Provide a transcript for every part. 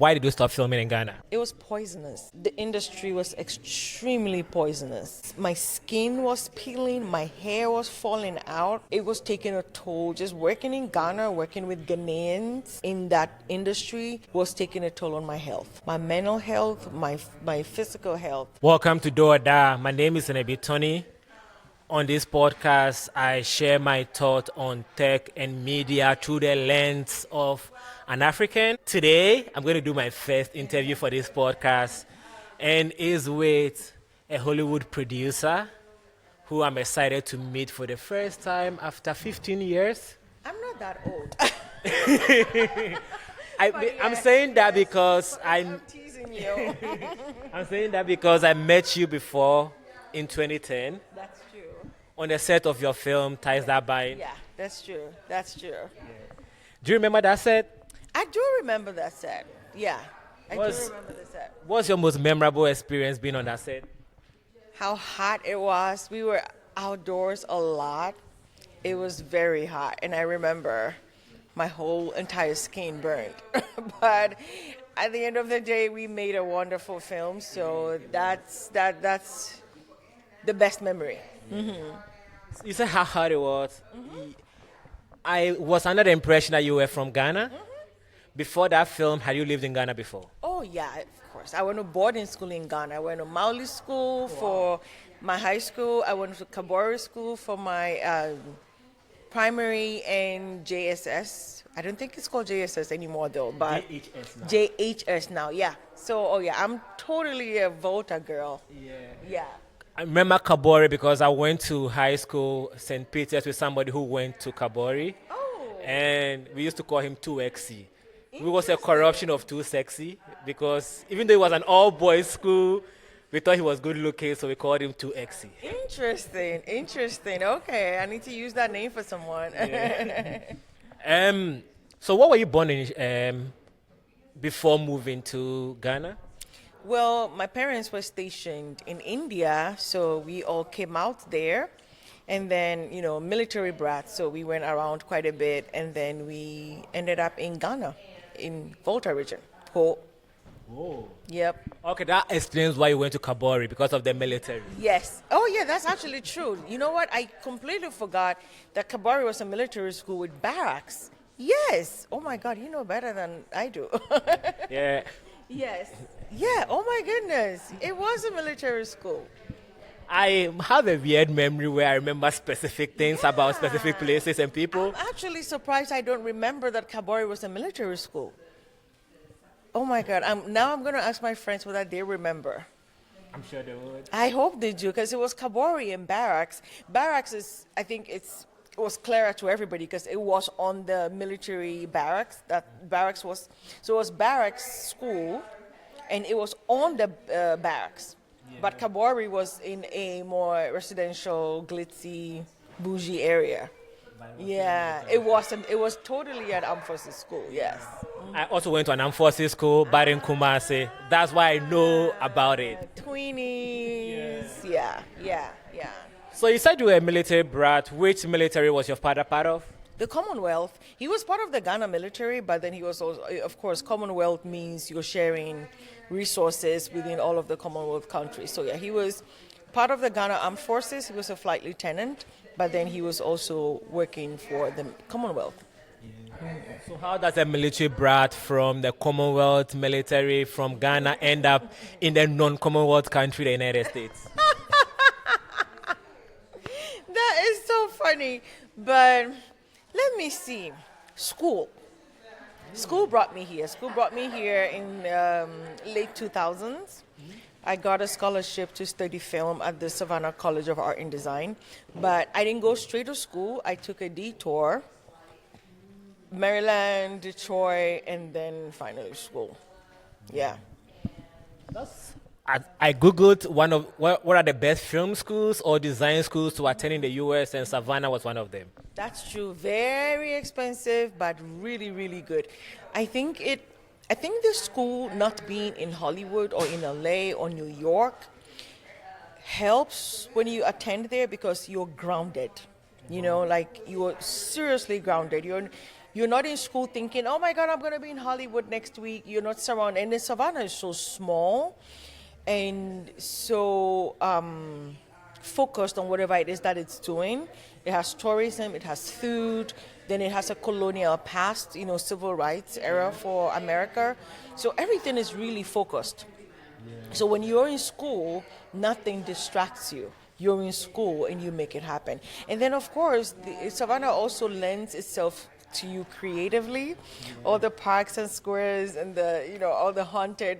why did you stop filming in Ghana? It was poisonous. The industry was extremely poisonous. My skin was peeling, my hair was falling out. It was taking a toll. Just working in Ghana, working with Ghanaians in that industry was taking a toll on my health. My mental health, my physical health. Welcome to Do or Die. My name is Nenebi Tony. On this podcast, I share my thought on tech and media through the lens of an African. Today, I'm going to do my first interview for this podcast, and is with a Hollywood producer who I'm excited to meet for the first time after 15 years. I'm not that old. I'm saying that because I'm teasing you. I'm saying that because I met you before in 2010. That's true. On the set of your film, Ties That Bind. Yeah, that's true. That's true. Yeah. Do you remember that set? I do remember that set. Yeah, I do remember the set. What's your most memorable experience being on that set? How hot it was. We were outdoors a lot. It was very hot, and I remember my whole entire skin burned. But at the end of the day, we made a wonderful film. So that's the best memory. Mm-hmm. You said how hard it was. Mm-hmm. I was under the impression that you were from Ghana. Mm-hmm. Before that film, had you lived in Ghana before? Oh, yeah, of course. I went to boarding school in Ghana. I went to Mauli School for my high school. I went to Kabori School for my primary and JSS. I don't think it's called JSS anymore, though. But JHS now. JHS now, yeah. So, I'm totally a Volta girl. Yeah. I remember Kabori because I went to high school, St. Peter's, with somebody who went to Kabori. Oh. And we used to call him Too Exy. It was a corruption of Too Sexy because even though it was an all-boys school, we thought he was good looking, so we called him Too Exy. Interesting. Okay, I need to use that name for someone. Yeah. So what were you born in before moving to Ghana? Well, my parents were stationed in India, so we all came out there. And then, military brats, so we went around quite a bit. And then we ended up in Ghana, in Volta Region. Oh. Yep. Okay, that explains why you went to Kabori, because of the military. Yes. Oh, yeah, that's actually true. You know what? I completely forgot that Kabori was a military school with barracks. Yes. Oh, my God, you know better than I do. Yeah. Yes. Yeah, oh my goodness. It was a military school. I have a weird memory where I remember specific things about specific places and people. I'm actually surprised I don't remember that Kabori was a military school. Oh my God. Now I'm going to ask my friends whether they remember. I'm sure they would. I hope they do, because it was Kabori and barracks. Barracks is, I think it was clearer to everybody because it was on the military barracks. That barracks was, so it was barracks school. And it was on the barracks. Yeah. But Kabori was in a more residential, glitzy, bougie area. Yeah, it was totally an armed forces school, yes. I also went to an armed forces school, but in Kumasi. That's why I know about it. Tweenies, yeah. So you said you were a military brat. Which military was your father part of? The Commonwealth. He was part of the Ghana military, but then he was also, of course, Commonwealth means you're sharing resources within all of the Commonwealth countries. So yeah, he was part of the Ghana Armed Forces. He was a flight lieutenant, but then he was also working for the Commonwealth. Yeah. So how does a military brat from the Commonwealth military from Ghana end up in the non-Commonwealth country, the United States? That is so funny, but let me see. School brought me here. School brought me here in late 2000s. I got a scholarship to study film at the Savannah College of Art and Design, but I didn't go straight to school. I took a detour, Maryland, Detroit, and then finally school. Yeah. I googled what are the best film schools or design schools to attend in the U.S. and Savannah was one of them. That's true. Very expensive, but really, really good. I think the school not being in Hollywood or in LA or New York helps when you attend there because you're grounded. Like you're seriously grounded. You're not in school thinking, oh my God, I'm going to be in Hollywood next week. You're not surrounded. And the Savannah is so small and so focused on whatever it is that it's doing. It has tourism, it has food, then it has a colonial past, civil rights era for America. So everything is really focused. So when you're in school, nothing distracts you. You're in school and you make it happen. And then, of course, Savannah also lends itself to you creatively. All the parks and squares and all the haunted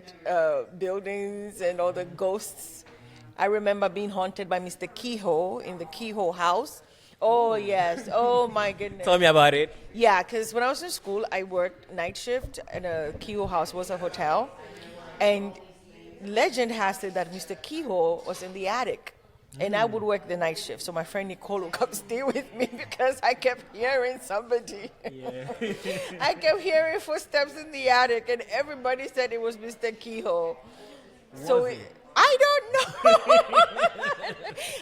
buildings and all the ghosts. I remember being haunted by Mr. Kehoe in the Kehoe house. Oh, yes. Oh, my goodness. Tell me about it. Yeah, because when I was in school, I worked night shift, and a Kehoe house was a hotel. And legend has it that Mr. Kehoe was in the attic. And I would work the night shift. So my friend Nicole would come stay with me because I kept hearing somebody. Yeah. I kept hearing footsteps in the attic, and everybody said it was Mr. Kehoe. So I don't know.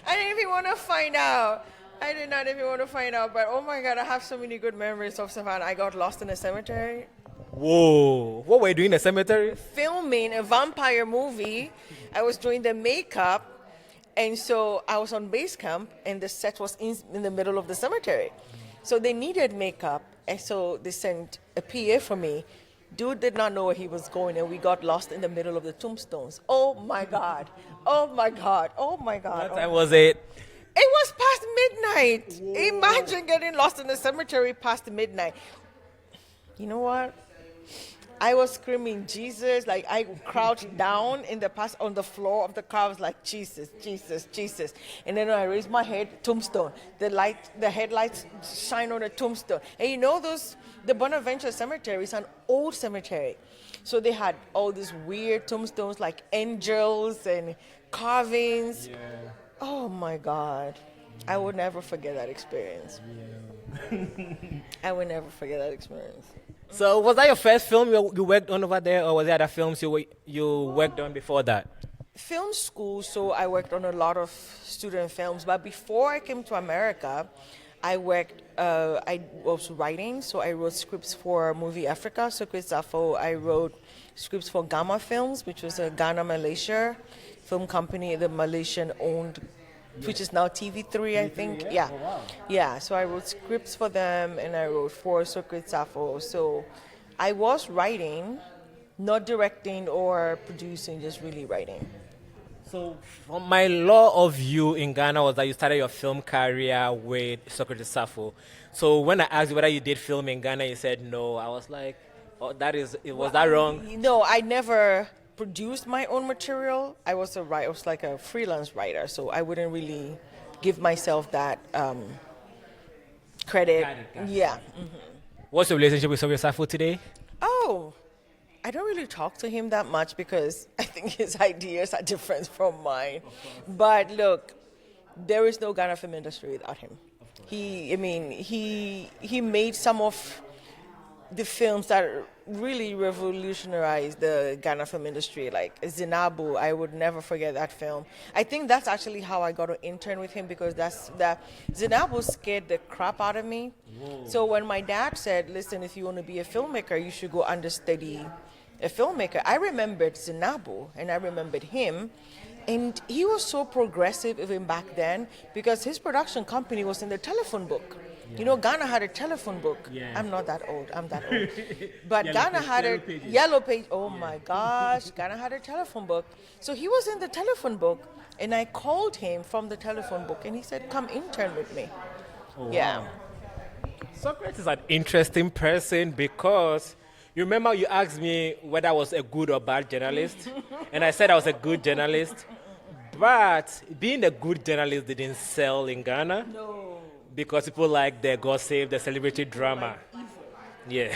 I didn't even want to find out. I did not even want to find out, but oh my God, I have so many good memories of Savannah. I got lost in a cemetery. Whoa, what were you doing in the cemetery? Filming a vampire movie. I was doing the makeup, and so I was on base camp, and the set was in the middle of the cemetery. So they needed makeup, and so they sent a PA for me. Dude did not know where he was going, and we got lost in the middle of the tombstones. Oh my God, oh my God, oh my God. What time was it? It was past midnight. Whoa. Imagine getting lost in the cemetery past midnight. You know what? I was screaming Jesus, like I crouched down on the floor of the car. I was like, Jesus, Jesus, Jesus. And then I raised my head, tombstone. The headlights shine on the tombstone. And the Bonaventure Cemetery is an old cemetery. So they had all these weird tombstones like angels and carvings. Yeah. Oh my God. I would never forget that experience. Yeah. I would never forget that experience. So was that your first film you worked on over there, or was there other films you worked on before that? Film school, so I worked on a lot of student films. But before I came to America, I was writing. So I wrote scripts for Movie Africa, Socrates Safo. I wrote scripts for Gamma Films, which was a Ghana-Malaysia film company, the Malaysian-owned, which is now TV3, I think. Yeah. Oh, wow. Yeah, so I wrote scripts for them, and I wrote for Socrates Safo. So I was writing, not directing or producing, just really writing. So from my law of you in Ghana was that you started your film career with Socrates Safo. So when I asked you whether you did film in Ghana, you said no. I was like, oh, was that wrong? No, I never produced my own material. I was like a freelance writer, so I wouldn't really give myself that credit. Got it. Yeah. Mm-hmm. What's your relationship with Socrates Safo today? Oh, I don't really talk to him that much because I think his ideas are different from mine. But look, there is no Ghana film industry without him. He made some of the films that really revolutionized the Ghana film industry, like Zinabu. I would never forget that film. I think that's actually how I got to intern with him, because Zinabu scared the crap out of me. Whoa. So when my dad said, listen, if you want to be a filmmaker, you should go understudy a filmmaker, I remembered Zinabu and I remembered him. And he was so progressive even back then because his production company was in the telephone book. Yeah. You know, Ghana had a telephone book. Yeah. I'm not that old. I'm that old. But Ghana had a yellow page. Oh, my gosh. Ghana had a telephone book. So he was in the telephone book, and I called him from the telephone book, and he said, come intern with me. Oh, yeah. Wow. Socrates is an interesting person because you remember you asked me whether I was a good or bad journalist, and I said I was a good journalist. But being a good journalist didn't sell in Ghana. No. Because people like the gossip, the celebrity drama. Yeah.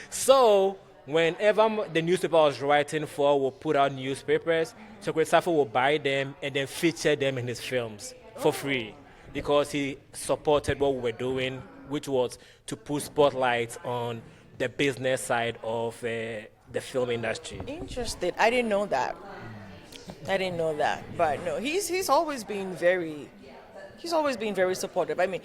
So whenever the newspaper I was writing for would put out newspapers, Socrates Safo would buy them and then feature them in his films for free because he supported what we were doing, which was to put spotlights on the business side of the film industry. Interesting. I didn't know that. But no, he's always been very supportive. I mean,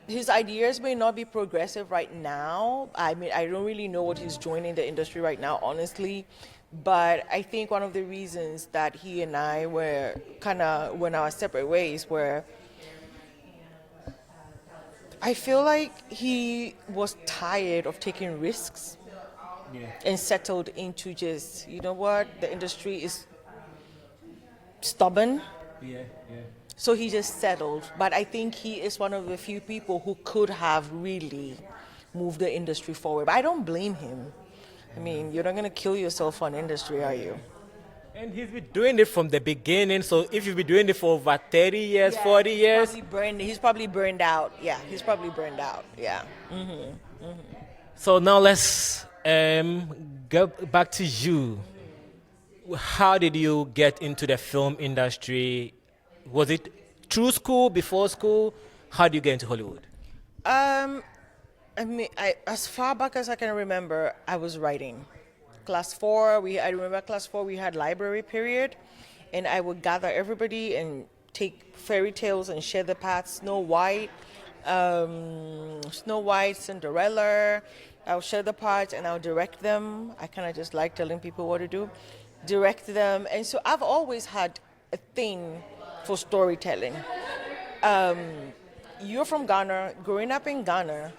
his ideas may not be progressive right now. I mean, I don't really know what he's joining the industry right now, honestly. But I think one of the reasons that he and I were kind of went our separate ways were I feel like he was tired of taking risks and settled into just, you know what, the industry is stubborn. Yeah, yeah. So he just settled. But I think he is one of the few people who could have really moved the industry forward. But I don't blame him. I mean, you're not going to kill yourself for an industry, are you? And he's been doing it from the beginning. So if you've been doing it for over 30 years, 40 years. He's probably burned out. Yeah, he's probably burned out. Yeah. So now let's go back to you. How did you get into the film industry? Was it through school, before school? How did you get into Hollywood? I mean, as far back as I can remember, I was writing. Class 4, I remember class 4, we had library period, and I would gather everybody and take fairy tales and share the path. Snow White, Cinderella. I'll share the parts and I'll direct them. I kind of just like telling people what to do. Direct them. And so I've always had a thing for storytelling. You're from Ghana, growing up in Ghana,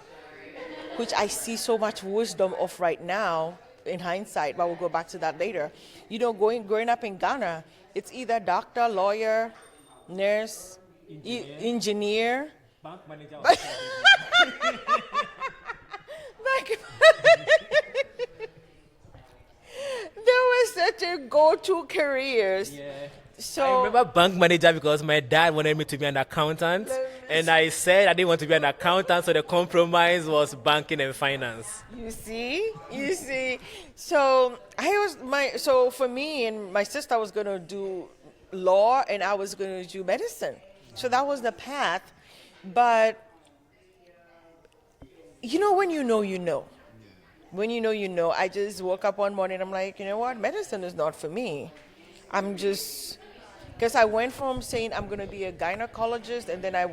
which I see so much wisdom of right now in hindsight, but we'll go back to that later. You know, growing up in Ghana, it's either doctor, lawyer, nurse, engineer. Bank manager. There were certain go-to careers. Yeah. So I remember bank manager because my dad wanted me to be an accountant, and I said I didn't want to be an accountant, so the compromise was banking and finance. You see. So so for me and my sister was going to do law, and I was going to do medicine. So that was the path. But you know, when you know, you know. When you know, you know. I just woke up one morning, I'm like, you know what? Medicine is not for me. Because I went from saying I'm going to be a gynecologist, and then I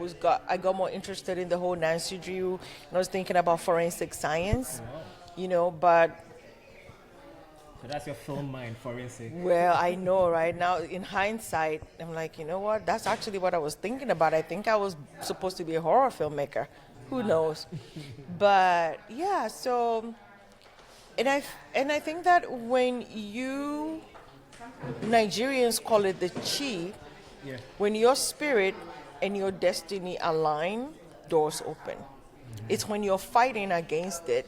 got more interested in the whole Nancy Drew, and I was thinking about forensic science, you know, but... So that's your film mind, forensic. Well, I know right now, in hindsight, I'm like, you know what? That's actually what I was thinking about. I think I was supposed to be a horror filmmaker. Who knows? But, yeah, so... And I think that when Nigerians call it the chi. Yeah. When your spirit and your destiny align, doors open. It's when you're fighting against it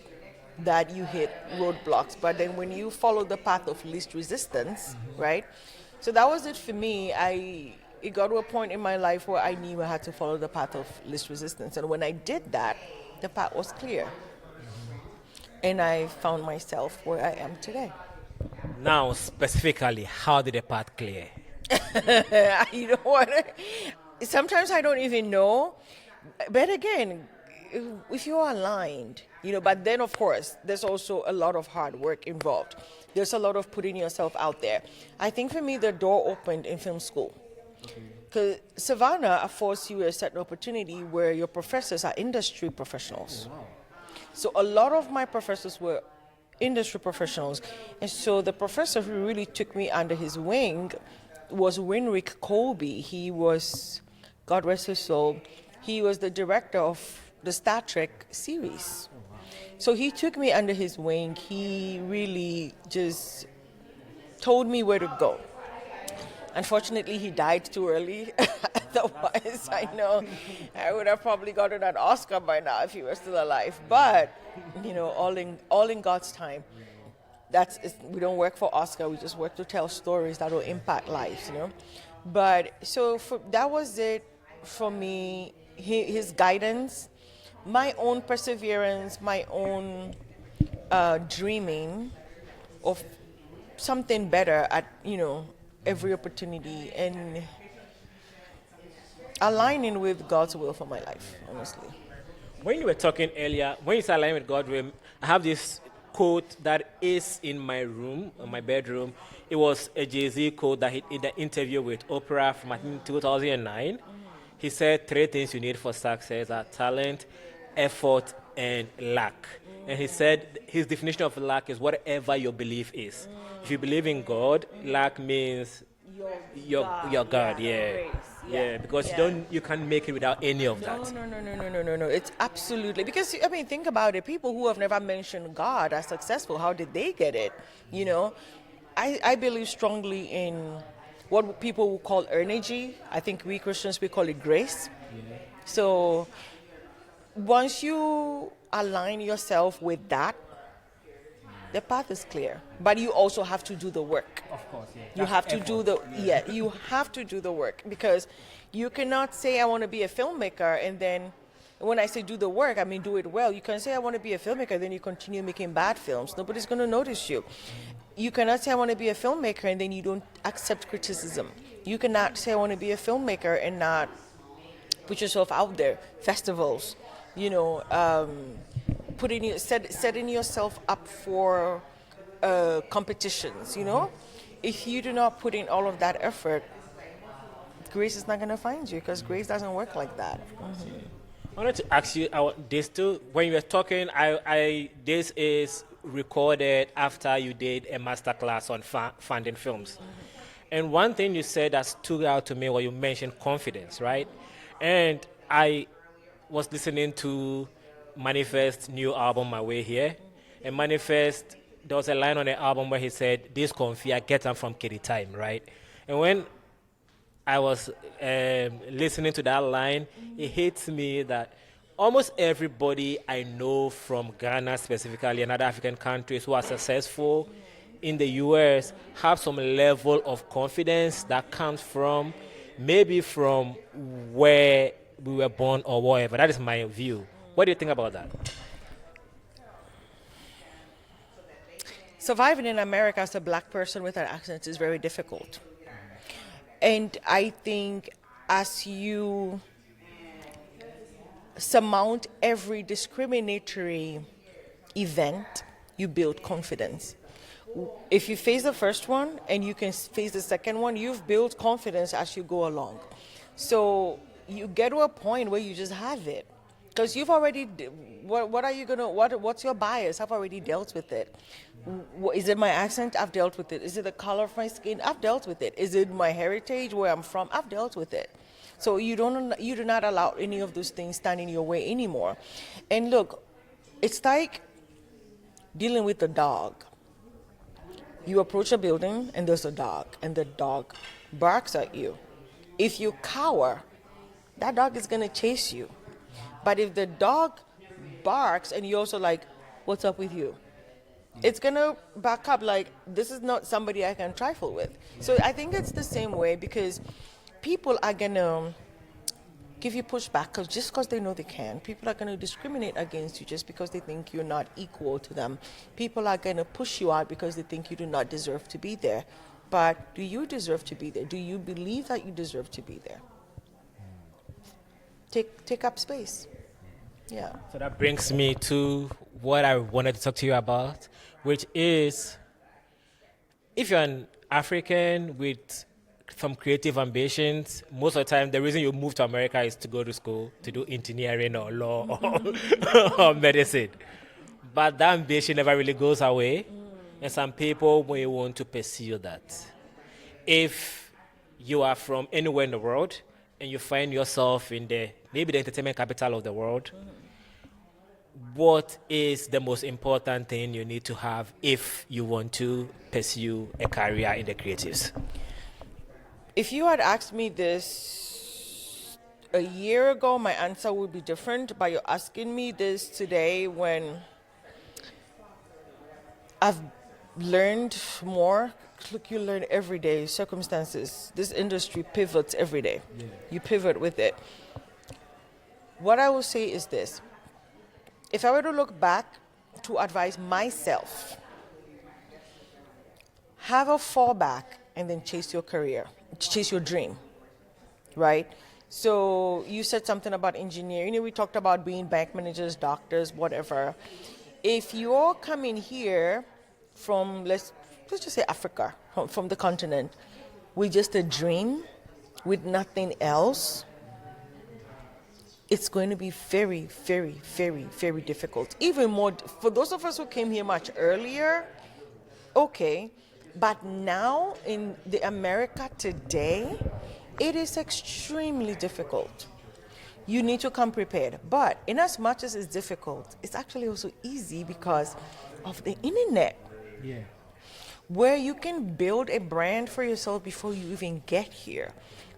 that you hit roadblocks. But then when you follow the path of least resistance, right? So that was it for me. It got to a point in my life where I knew I had to follow the path of least resistance. And when I did that, the path was clear. And I found myself where I am today. Now, specifically, how did the path clear? You know what? Sometimes I don't even know. But again, if you're aligned, you know, but then of course, there's also a lot of hard work involved. There's a lot of putting yourself out there. I think for me, the door opened in film school. Because Savannah affords you a certain opportunity where your professors are industry professionals. Wow. So a lot of my professors were industry professionals. And so the professor who really took me under his wing was Winrick Colby. He was, God rest his soul, he was the director of the Star Trek series. Oh, wow. So he took me under his wing. He really just told me where to go. Unfortunately, he died too early. Otherwise, I know I would have probably gotten an Oscar by now if he was still alive. But, you know, all in God's time. We don't work for Oscar. We just work to tell stories that will impact lives, you know. But so that was it for me. His guidance, my own perseverance, my own dreaming of something better at, you know, every opportunity, and aligning with God's will for my life, honestly. When you were talking earlier, when you said aligning with God's will, I have this quote that is in my room, in my bedroom. It was a Jay-Z quote that he did the interview with Oprah from, I think, 2009. He said 3 things you need for success are talent, effort, and luck. And he said his definition of luck is whatever your belief is. If you believe in God, luck means your God, yeah. Grace, Yeah, because yeah. you can't make it without any of that. No. It's absolutely, because I mean, think about it. People who have never mentioned God are successful. How did they get it? You know, I believe strongly in what people will call energy. I think we Christians, we call it grace. So once you align yourself with that, the path is clear. But you also have to do the work. Of course, yeah. You have to do the you have to do the work, because you cannot say I want to be a filmmaker and then when I say do the work, I mean do it well. You can say I want to be a filmmaker, then you continue making bad films. Nobody's going to notice you. You cannot say I want to be a filmmaker and then you don't accept criticism. You cannot say I want to be a filmmaker and not put yourself out there. Festivals, setting yourself up for competitions, If you do not put in all of that effort, grace is not going to find you, because grace doesn't work like that. I wanted to ask you this too. When you were talking, this is recorded after you did a masterclass on funding films. And one thing you said that stood out to me was you mentioned confidence, right? And I was listening to Manifest's new album, My Way Here. And Manifest, there was a line on the album where he said, "This confia get them from Kitty Time," right? And when I was listening to that line, it hits me that almost everybody I know from Ghana specifically and other African countries who are successful in the US have some level of confidence that comes from maybe from where we were born or whatever. That is my view. What do you think about that? Surviving in America as a black person with an accent is very difficult. And I think as you surmount every discriminatory event, you build confidence. If you face the first one and you can face the second one, you've built confidence as you go along. So you get to a point where you just have it. Because you've already, what's your bias? I've already dealt with it. Is it my accent? I've dealt with it. Is it the color of my skin? I've dealt with it. Is it my heritage, where I'm from? I've dealt with it. So you do not allow any of those things stand in your way anymore. And look, it's like dealing with a dog. You approach a building and there's a dog, and the dog barks at you. If you cower, that dog is going to chase you. But if the dog barks and you're also like, "What's up with you?" It's going to back up like, this is not somebody I can trifle with. So I think it's the same way, because people are going to give you pushback just because they know they can. People are going to discriminate against you just because they think you're not equal to them. People are going to push you out because they think you do not deserve to be there. But do you deserve to be there? Do you believe that you deserve to be there? Take up space. Yeah. So that brings me to what I wanted to talk to you about, which is, if you're an African with some creative ambitions, most of the time the reason you move to America is to go to school, to do engineering or law or medicine. But that ambition never really goes away, and some people may want to pursue that. If you are from anywhere in the world and you find yourself in maybe the entertainment capital of the world, what is the most important thing you need to have if you want to pursue a career in the creatives? If you had asked me this a year ago, my answer would be different. But you're asking me this today when I've learned more. Look, you learn every day. Circumstances. This industry pivots every day. Yeah. You pivot with it. What I will say is this. If I were to look back to advise myself, have a fallback and then chase your career, chase your dream, right? So you said something about engineering. We talked about being bank managers, doctors, whatever. If you're coming here from, let's just say Africa, from the continent, with just a dream, with nothing else, it's going to be very, very, very, very difficult. Even more for those of us who came here much earlier, okay. But now in the America today, it is extremely difficult. You need to come prepared. But in as much as it's difficult, it's actually also easy because of the internet. Yeah. Where you can build a brand for yourself before you even get here,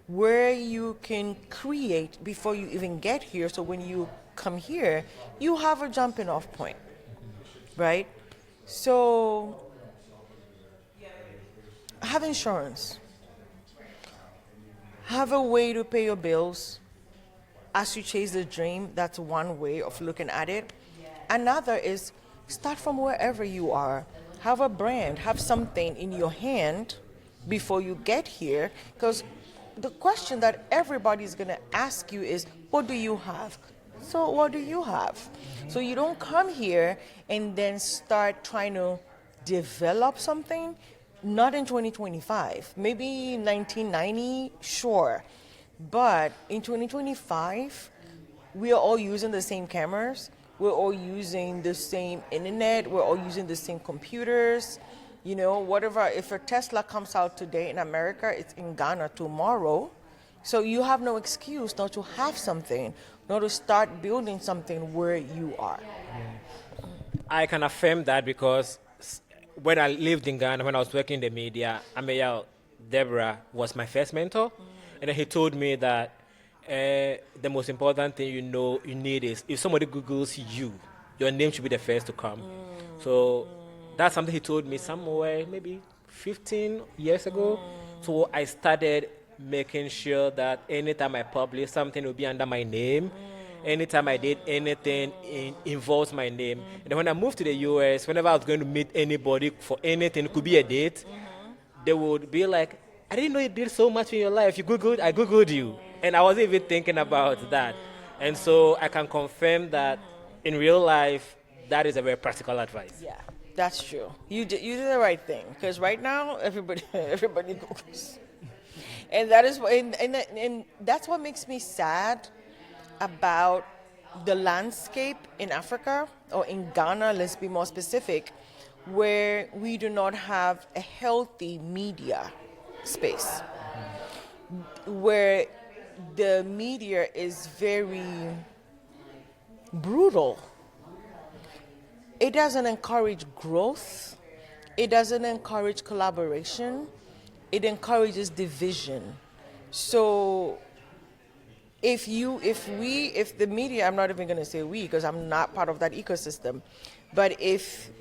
where you can create before you even get here, so when you come here, you have a jumping off point, right? So have insurance, have a way to pay your bills as you chase the dream. That's one way of looking at it. Another is start from wherever you are. Have a brand, have something in your hand before you get here, because the question that everybody's going to ask you is, what do you have? So what do you have? So you don't come here and then start trying to develop something, not in 2025. Maybe 1990, sure. But in 2025, we are all using the same cameras. We're all using the same internet. We're all using the same computers. You know, whatever, if a Tesla comes out today in America, it's in Ghana tomorrow. So you have no excuse not to have something, not to start building something where you are. I can affirm that because when I lived in Ghana, when I was working in the media, Ameya Deborah was my first mentor. And then he told me that the most important thing you need is if somebody Googles you, your name should be the first to come. So that's something he told me somewhere maybe 15 years ago. So I started making sure that anytime I publish something, it will be under my name. Anytime I did anything, it involves my name. And then when I moved to the US, whenever I was going to meet anybody for anything, it could be a date, they would be like, I didn't know you did so much in your life. I Googled you. And I wasn't even thinking about that. And so I can confirm that in real life, that is a very practical advice. Yeah, that's true. You did the right thing, because right now everybody Googles, and that is and that's what makes me sad about the landscape in Africa, or in Ghana. Let's be more specific, where we do not have a healthy media space, where the media is very brutal. It doesn't encourage growth. It doesn't encourage collaboration. It encourages division. So if the media, I'm not even going to say we, because I'm not part of that ecosystem, but if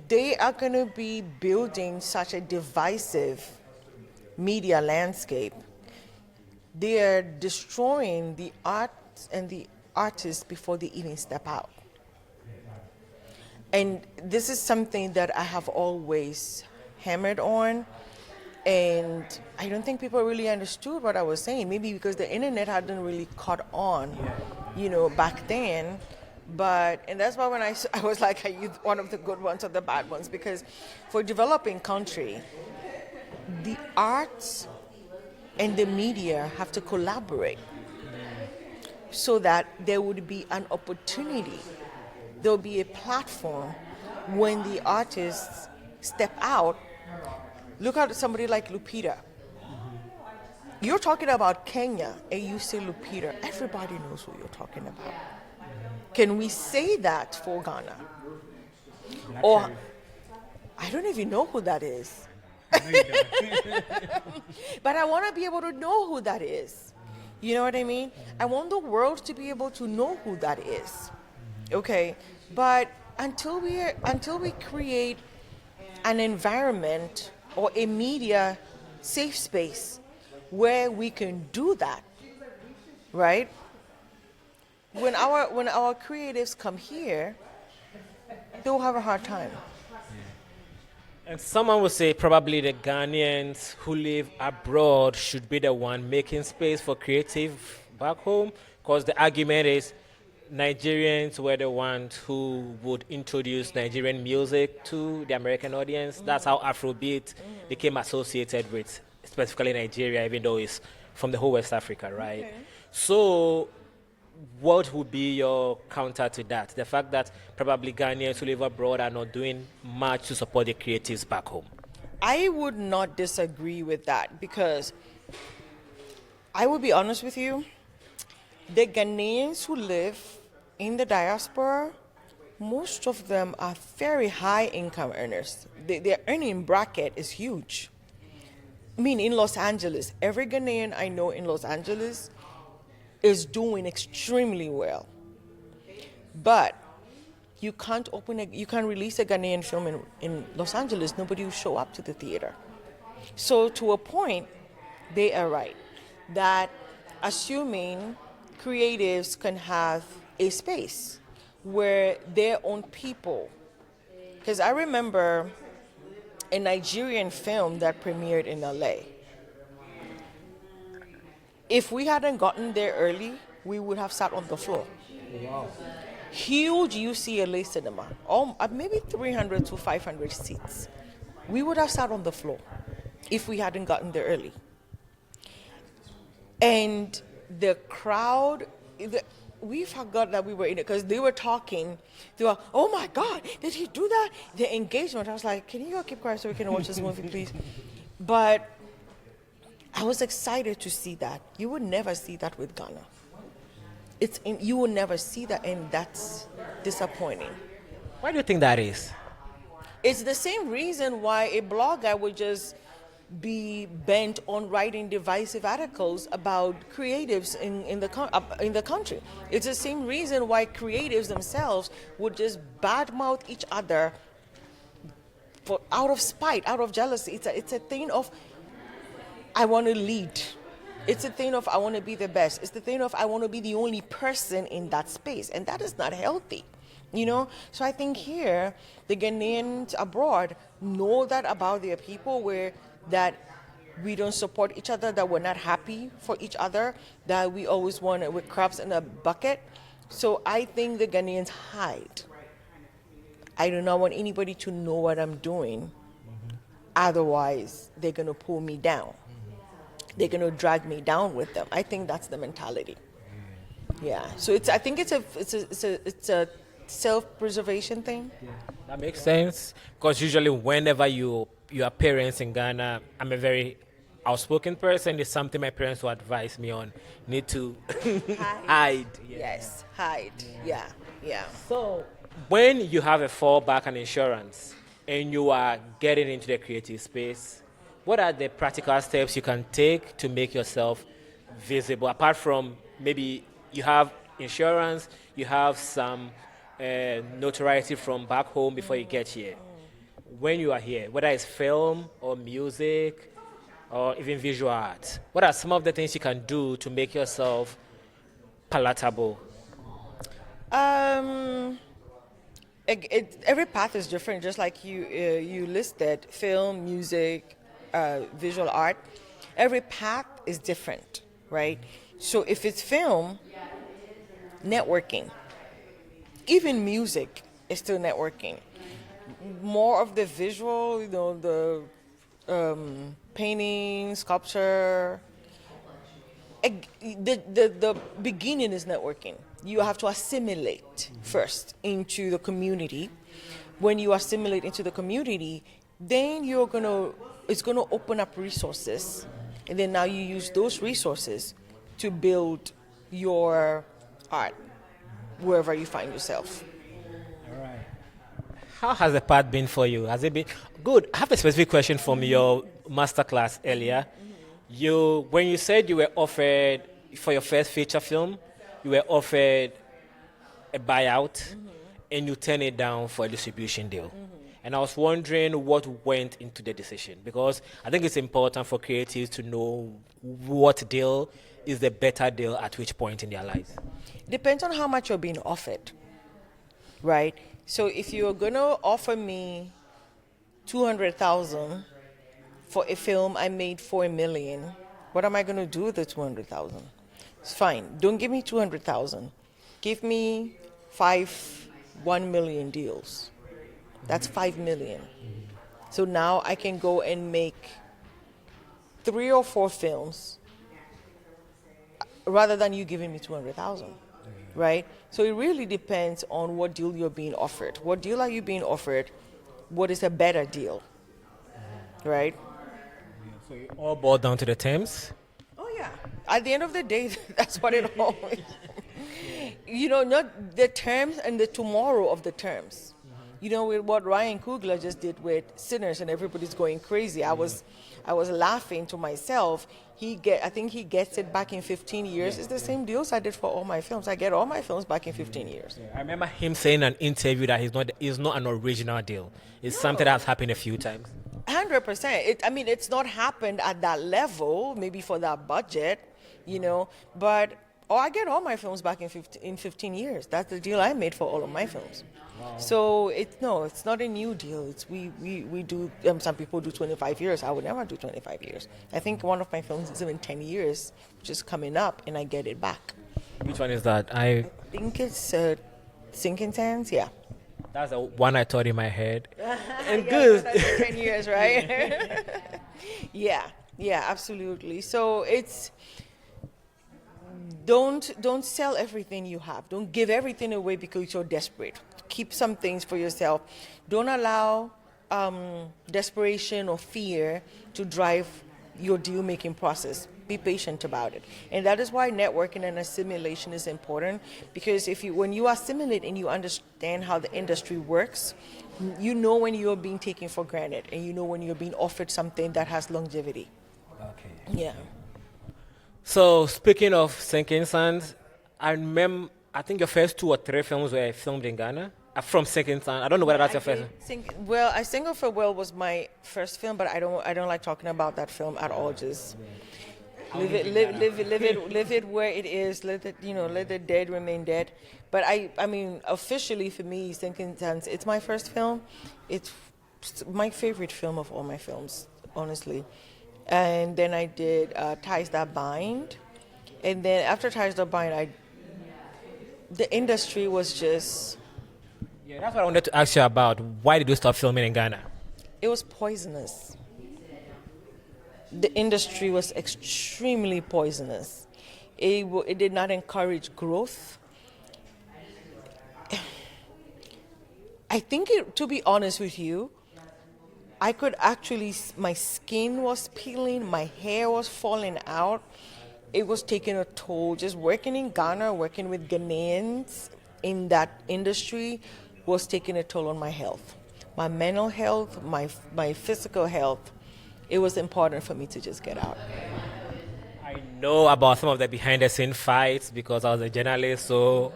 they are going to be building such a divisive media landscape, they are destroying the art and the artists before they even step out. And this is something that I have always hammered on, and I don't think people really understood what I was saying, maybe because the internet hadn't really caught on, back then. And that's why when I was like, are you one of the good ones or the bad ones? Because for developing country, the arts and the media have to collaborate so that there would be an opportunity. There will be a platform when the artists step out. Look at somebody like Lupita. You're talking about Kenya and you say Lupita. Everybody knows who you're talking about. Can we say that for Ghana? Or I don't even know who that is. But I want to be able to know who that is. You know what I mean? I want the world to be able to know who that is. Okay, but until we create an environment or a media safe space where we can do that, right? When our creatives come here, they'll have a hard time. And someone would say probably the Ghanaians who live abroad should be the one making space for creative back home, because the argument is Nigerians were the ones who would introduce Nigerian music to the American audience. That's how Afrobeat became associated with specifically Nigeria, even though it's from the whole West Africa, right? Okay. So what would be your counter to that? The fact that probably Ghanaians who live abroad are not doing much to support the creatives back home. I would not disagree with that because I will be honest with you, the Ghanaians who live in the diaspora, most of them are very high income earners. Their earning bracket is huge. I mean, in Los Angeles, every Ghanaian I know in Los Angeles is doing extremely well. But you can't release a Ghanaian film in Los Angeles, nobody will show up to the theater. So to a point, they are right that assuming creatives can have a space where their own people, because I remember a Nigerian film that premiered in LA. If we hadn't gotten there early, we would have sat on the floor. Wow. Huge UCLA cinema, maybe 300 to 500 seats. We would have sat on the floor if we hadn't gotten there early. And the crowd, we forgot that we were in it because they were talking. They were, oh my God, did he do that? The engagement, I was like, can you go keep quiet so we can watch this movie, please? But I was excited to see that. You would never see that with Ghana. You will never see that, and that's disappointing. Why do you think that is? It's the same reason why a blogger would just be bent on writing divisive articles about creatives in the country. It's the same reason why creatives themselves would just badmouth each other out of spite, out of jealousy. It's a thing of I want to lead. It's a thing of I want to be the best. It's the thing of I want to be the only person in that space, and that is not healthy. So I think here the Ghanaians abroad know that about their people, where that we don't support each other, that we're not happy for each other, that we always want it with crabs in a bucket. So I think the Ghanaians hide. I do not want anybody to know what I'm doing. Otherwise, they're going to pull me down. They're going to drag me down with them. I think that's the mentality. Yeah. So I think it's a self-preservation thing. Yeah. That makes sense, because usually whenever your parents in Ghana, I'm a very outspoken person. It's something my parents will advise me on. Need to hide. Yeah. Yes, hide. Yeah. So when you have a fallback and insurance and you are getting into the creative space, what are the practical steps you can take to make yourself visible? Apart from maybe you have insurance, you have some notoriety from back home before you get here. When you are here, whether it's film or music or even visual art, what are some of the things you can do to make yourself palatable? Every path is different, just like you listed, film, music, visual art. Every path is different, right? So if it's film, networking. Even music is still networking. More of the visual, the painting, sculpture. The beginning is networking. You have to assimilate first into the community. When you assimilate into the community, then it's gonna open up resources, and then now you use those resources to build your art wherever you find yourself. All right. How has the path been for you? Has it been good? I have a specific question from your masterclass earlier. When you said you were offered for your first feature film, you were offered a buyout, and you turned it down for a distribution deal. And I was wondering what went into the decision, because I think it's important for creatives to know what deal is the better deal at which point in their lives. Depends on how much you're being offered, right? So if you're gonna offer me 200,000 for a film I made for $1 million, what am I gonna do with the 200,000? It's fine. Don't give me 200,000. Give me 1 million deals. That's 5 million. So now I can go and make 3 or 4 films rather than you giving me 200,000. right? So it really depends on what deal you're being offered. What deal are you being offered? What is a better deal, right? So it all boiled down to the terms. Oh yeah. At the end of the day, that's what it always. Not the terms and the tomorrow of the terms. With what Ryan Coogler just did with Sinners, and everybody's going crazy. I was laughing to myself. I think he gets it back in 15 years. It's the same deals I did for all my films. I get all my films back in 15 years. Yeah, I remember him saying in an interview that it's not an original deal. It's something that's happened a few times. 100%. It's not happened at that level, maybe for that budget, but I get all my films back in 15 years. That's the deal I made for all of my films. Wow. So it's not a new deal. It's we do. Some people do 25 years. I would never do 25 years. I think one of my films is even 10 years, which is coming up, and I get it back. Which one is that? I think it's Sinking Sands. Yeah. That's the one I thought in my head. And yeah, good. 10 years, right? Yeah, absolutely. So it's don't sell everything you have. Don't give everything away because you're desperate. Keep some things for yourself. Don't allow desperation or fear to drive your deal-making process. Be patient about it. And that is why networking and assimilation is important, because when you assimilate and you understand how the industry works, you know when you're being taken for granted, and you know when you're being offered something that has longevity. Okay. Yeah. So speaking of Sinking Sands, I think your first 2 or 3 films were filmed in Ghana. From Sinking Sands. I don't know whether that's your first. I Single Farewell was my first film, but I don't like talking about that film at all. Just live it where it is. Let the dead remain dead. But officially for me, Sinking Sands, it's my first film. It's my favorite film of all my films, honestly. And then I did Ties That Bind, and then after Ties That Bind, the industry was just. Yeah, that's what I wanted to ask you about. Why did you stop filming in Ghana? It was poisonous. The industry was extremely poisonous. It did not encourage growth. I think, to be honest with you, I could actually, my skin was peeling, my hair was falling out. It was taking a toll. Just working in Ghana, working with Ghanaians in that industry was taking a toll on my health. My mental health, my physical health. It was important for me to just get out. I know about some of the behind-the-scenes fights because I was a journalist, so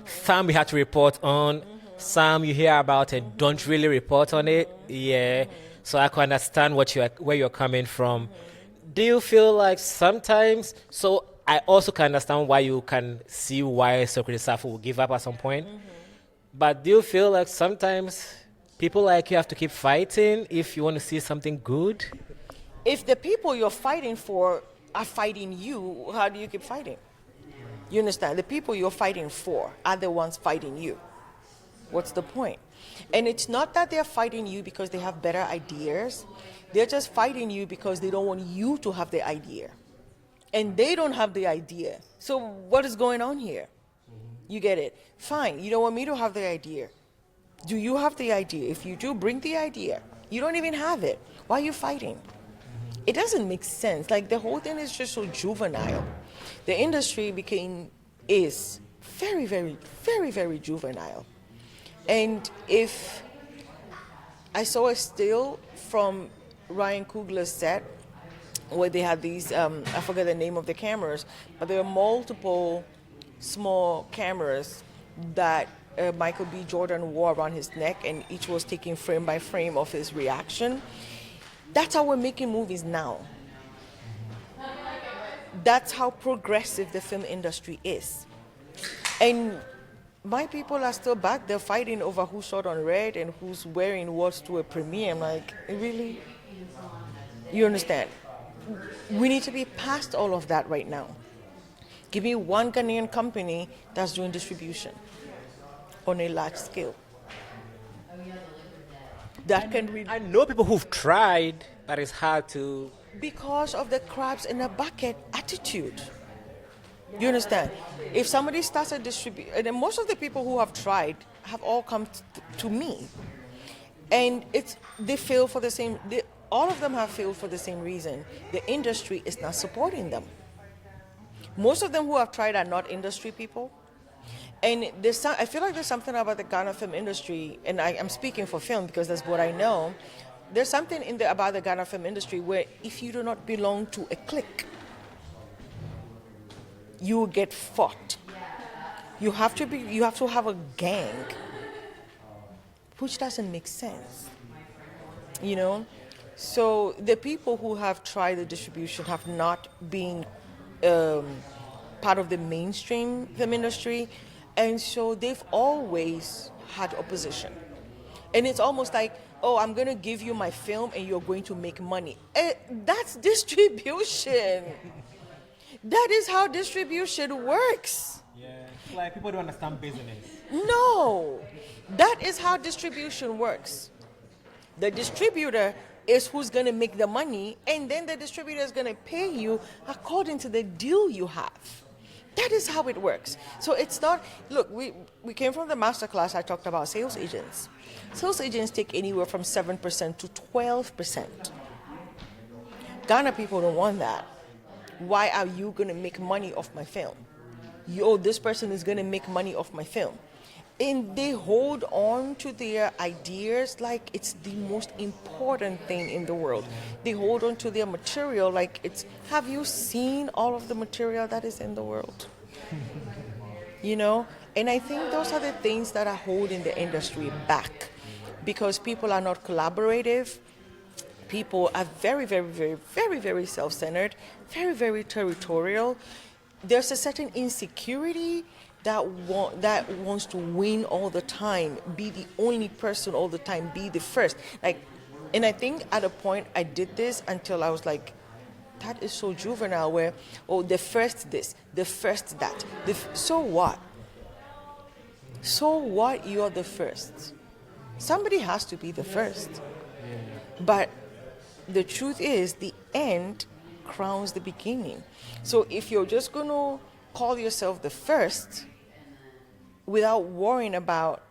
some we had to report on, some you hear about and don't really report on it. Yeah, so I can understand where you're coming from. Do you feel like sometimes, so I also can understand why you can see why Socrates Safo will give up at some point, but do you feel like sometimes people like you have to keep fighting if you want to see something good? If the people you're fighting for are fighting you, how do you keep fighting? You understand? The people you're fighting for are the ones fighting you. What's the point? And it's not that they're fighting you because they have better ideas. They're just fighting you because they don't want you to have the idea. And they don't have the idea. So what is going on here? You get it? Fine, you don't want me to have the idea. Do you have the idea? If you do, bring the idea. You don't even have it. Why are you fighting? It doesn't make sense. Like, the whole thing is just so juvenile. The industry is very, very, very, very juvenile. And if I saw a still from Ryan Coogler's set where they had these, I forget the name of the cameras, but there are multiple small cameras that Michael B. Jordan wore around his neck, and each was taking frame by frame of his reaction. That's how we're making movies now. That's how progressive the film industry is. And my people are still back there fighting over who shot on red and who's wearing what to a premiere. I'm like, really? You understand? We need to be past all of that right now. Give me one Ghanaian company that's doing distribution on a large scale. I know people who've tried, but it's hard to. Because of the crabs in a bucket attitude. You understand? If somebody starts a distribute, and then most of the people who have tried have all come to me, and they fail for the same. All of them have failed for the same reason. The industry is not supporting them. Most of them who have tried are not industry people. And I feel like there's something about the Ghana film industry, and I'm speaking for film because that's what I know. There's something about the Ghana film industry where if you do not belong to a clique, you will get fought. You have to have a gang, which doesn't make sense, you know. So the people who have tried the distribution have not been part of the mainstream film industry, and so they've always had opposition. And it's almost like, oh, I'm going to give you my film and you're going to make money. That's distribution. That is how distribution works. Yeah, it's like people don't understand business. No, that is how distribution works. The distributor is who's going to make the money, and then the distributor is going to pay you according to the deal you have. That is how it works. So it's not, look, we came from the masterclass, I talked about sales agents. Sales agents take anywhere from 7% to 12%. Ghana people don't want that. Why are you going to make money off my film? This person is going to make money off my film. And they hold on to their ideas like it's the most important thing in the world. They hold on to their material like have you seen all of the material that is in the world? You know? And I think those are the things that are holding the industry back, because people are not collaborative. People are very, very, very, very, very self-centered, very, very territorial. There's a certain insecurity that wants to win all the time, be the only person all the time, be the first. And I think at a point I did this until I was like, that is so juvenile, where, the first this, the first that. So what? So what you're the first? Somebody has to be the first. But the truth is, the end crowns the beginning. So if you're just going to call yourself the first, without worrying about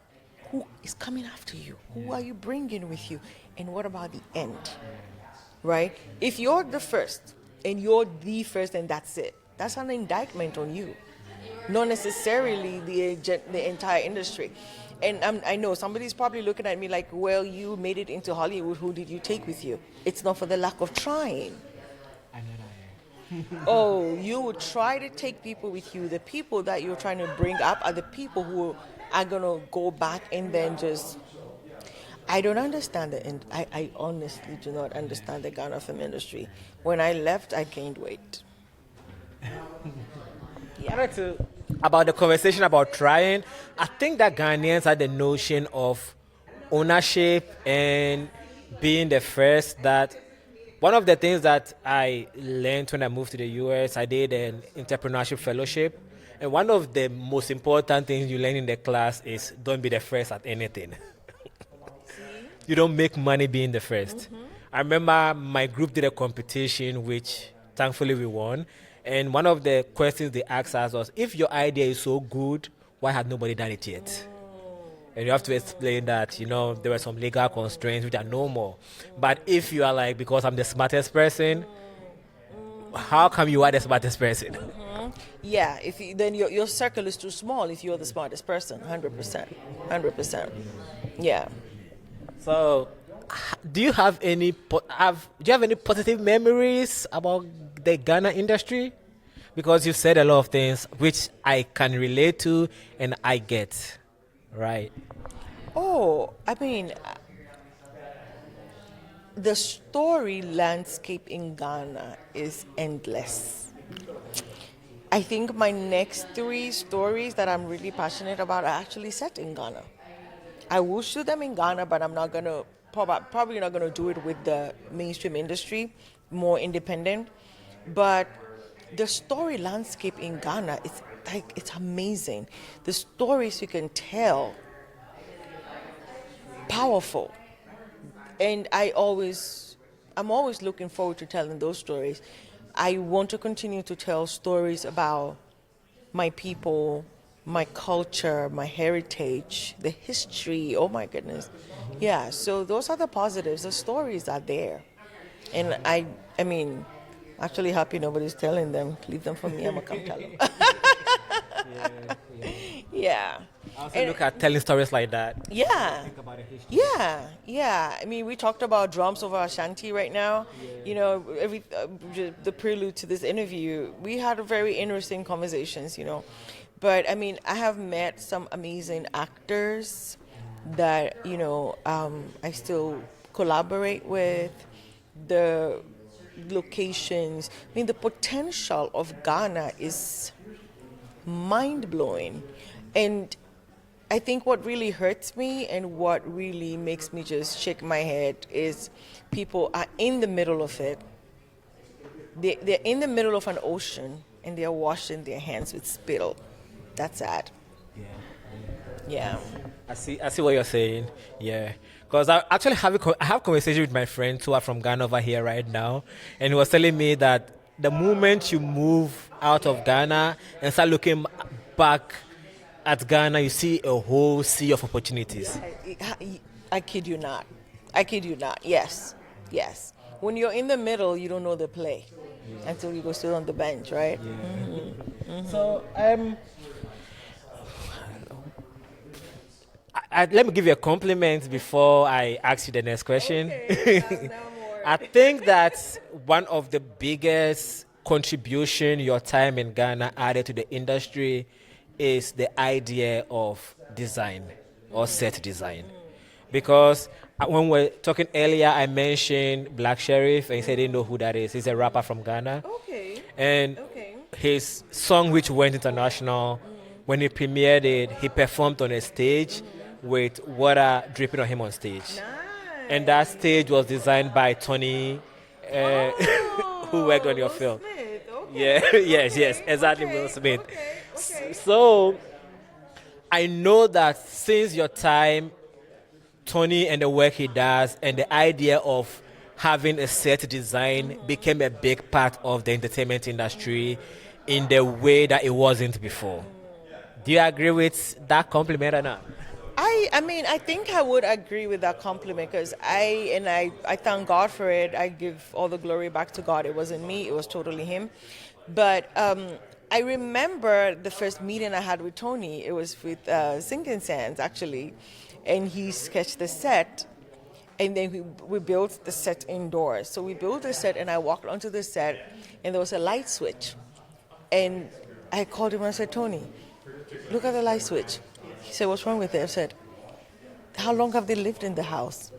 who is coming after you, who are you bringing with you, and what about the end, right? If you're the first and you're the first and that's it, that's an indictment on you, not necessarily the entire industry. And I know somebody's probably looking at me like, well, you made it into Hollywood, who did you take with you? It's not for the lack of trying. You would try to take people with you. The people that you're trying to bring up are the people who are going to go back and then just... I don't understand it, and I honestly do not understand the Ghana film industry. When I left, I gained weight. About the conversation about trying, I think that Ghanaians had the notion of ownership and being the first. That one of the things that I learned when I moved to the US, I did an entrepreneurship fellowship, and one of the most important things you learn in the class is don't be the first at anything. You don't make money being the first. Mm-hmm. I remember my group did a competition, which thankfully we won. And one of the questions they asked us was, if your idea is so good, why had nobody done it yet? And you have to explain that, there were some legal constraints which are normal. But if you are like, because I'm the smartest person, how come you are the smartest person? Mm-hmm. Yeah, then your circle is too small if you're the smartest person, 100%. 100%. Yeah. So, do you have any positive memories about the Ghana industry? Because you said a lot of things which I can relate to and I get, right? The story landscape in Ghana is endless. I think my next 3 stories that I'm really passionate about are actually set in Ghana. I will shoot them in Ghana, but I'm not gonna probably not gonna do it with the mainstream industry, more independent. But the story landscape in Ghana is it's amazing. The stories you can tell, powerful, and I'm always looking forward to telling those stories. I want to continue to tell stories about my people, my culture, my heritage, the history. Oh my goodness. Yeah, so those are the positives. The stories are there. And I mean, actually happy nobody's telling them. Leave them for me, I'm gonna come tell them. Yeah. I also look at telling stories like that. Yeah. Think about the history. Yeah. I mean, we talked about drums over Ashanti right now. You know, the prelude to this interview, we had a very interesting conversations, you know. But I mean, I have met some amazing actors that, you know, I still collaborate with. The locations, I mean, the potential of Ghana is mind-blowing. And I think what really hurts me and what really makes me just shake my head is people are in the middle of it. They're in the middle of an ocean and they're washing their hands with spittle. That's sad. Yeah. I see what you're saying. Yeah. Because I actually have conversation with my friends who are from Ghana over here right now. And he was telling me that the moment you move out of Ghana and start looking back at Ghana, you see a whole sea of opportunities. I kid you not. Yes. When you're in the middle, you don't know the play until you go sit on the bench, right? Yeah. So, let me give you a compliment before I ask you the next question. Okay. I think that one of the biggest contribution your time in Ghana added to the industry is the idea of design or set design. Because when we were talking earlier, I mentioned Black Sheriff, and he said he didn't know who that is. He's a rapper from Ghana. Okay. And his song, which went international, when he premiered it, he performed on a stage with water dripping on him on stage. Nice. And that stage was designed by Tony, who worked on your film. Smith. Okay. Yeah, yes, exactly, Okay. Will Smith. Okay. So I know that since your time, Tony and the work he does and the idea of having a set design became a big part of the entertainment industry in the way that it wasn't before. Do you agree with that compliment or not? I mean, I think I would agree with that compliment because I thank God for it. I give all the glory back to God. It wasn't me, it was totally Him. But I remember the first meeting I had with Tony. It was with Sinking Sands, actually. And he sketched the set, and then we built the set indoors. So we built the set, and I walked onto the set, and there was a light switch. And I called him and I said, Tony, look at the light switch. He said, what's wrong with it? I said, how long have they lived in the house?